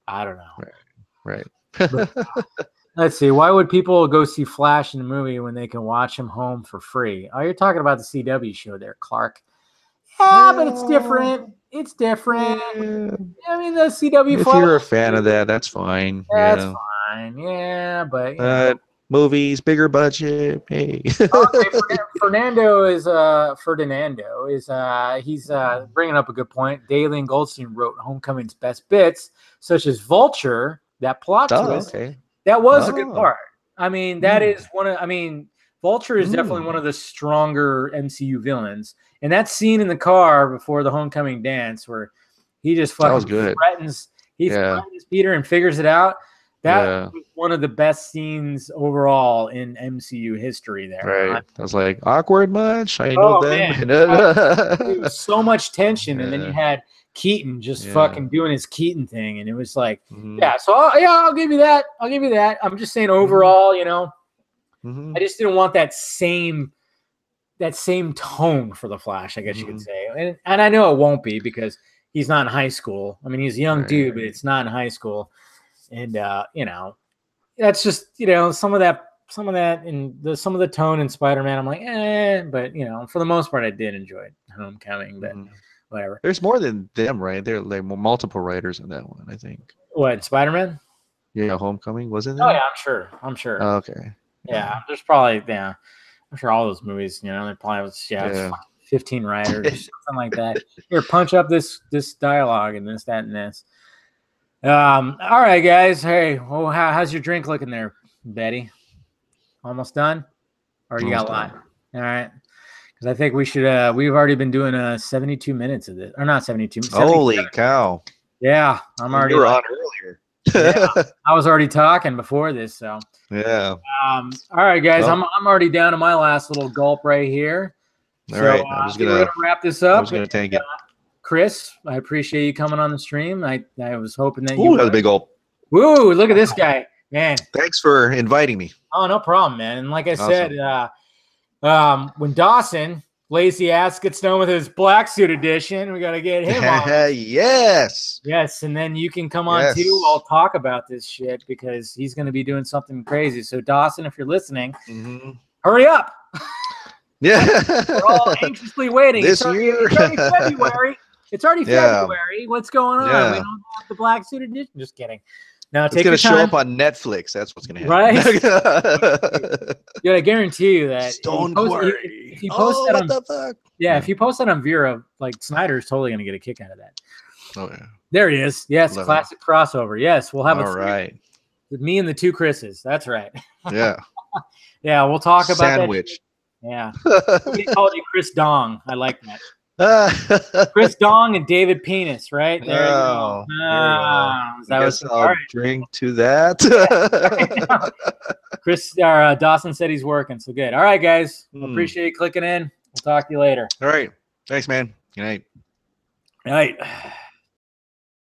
I don't know. Right. But, let's see. Why would people go see Flash in the movie when they can watch him home for free? Oh, you're talking about the CW show there, Clark. Yeah, but it's different. It's different. I mean, the CW. If you're a fan of that, that's fine. That's fine. Yeah, but movies, bigger budget. Hey. Fernando is he's bringing up a good point. Daly and Goldstein wrote Homecoming's best bits, such as Vulture. That plot twist. Okay. That was a good part. I mean, that is one of. I mean, Vulture is definitely one of the stronger MCU villains. And that scene in the car before the Homecoming dance, where he just fucking threatens Peter and figures it out. That was one of the best scenes overall in MCU history there. Right. I was like, awkward much? I know them. There was so much tension. And then you had Keaton just fucking doing his Keaton thing. And it was like, so I'll give you that. I'll give you that. I'm just saying overall, you know, I just didn't want that same tone for the Flash, I guess you could say. And I know it won't be because he's not in high school. I mean, he's a young dude, but it's not in high school. And you know, that's just, you know, some of that and some of the tone in Spider-Man, I'm like, but you know, for the most part I did enjoy Homecoming, but whatever. There's more than them, right? There are like multiple writers in that one, I think. What, Spider-Man? Yeah, Homecoming, wasn't there? Oh yeah, I'm sure. Oh, okay. Yeah, there's probably I'm sure all those movies, you know, they probably was 15 writers or something like that. Here, punch up this dialogue and this, that, and this. All right, guys. Hey, well, how's your drink looking there, Betty? Almost done? Or you got a lot? All right. Because I think we should, we've already been doing 72 minutes of this. Or not 72. Holy cow. Yeah, I'm already. You were on earlier. I was already talking before this, so. Yeah. All right, guys. Well, I'm already down to my last little gulp right here. All right. I'm just gonna wrap this up. I'm just gonna tank it. Chris, I appreciate you coming on the stream. I was hoping that you. That was a big gulp. Woo! Look at this guy, man. Thanks for inviting me. Oh, no problem, man. And like I said, when Dawson, lazy ass, gets done with his black suit edition, we got to get him on. Yes. And then you can come on too. I'll talk about this shit because he's going to be doing something crazy. So Dawson, if you're listening, hurry up. Yeah. We're all anxiously waiting. It's already February. It's already February. What's going on? We don't have the black suit edition. Just kidding. Now it's going to show up on Netflix. That's what's going to happen. Right? Yeah, I guarantee you that. Don't worry. If you post that on, what the fuck? Yeah, if you post that on Vera, like Snyder's totally going to get a kick out of that. Oh yeah. There he is. Yes, classic crossover. Yes, we'll have all right. With me and the two Chris's. That's right. Yeah. Yeah, we'll talk about sandwich. That. Yeah. Somebody called you Chris Dong. I like that. Chris Dong and David Penis, right? There you go. I'll drink to that. Dawson said he's working, so good. All right, guys. Appreciate you clicking in. We'll talk to you later. All right. Thanks, man. Good night. Good night.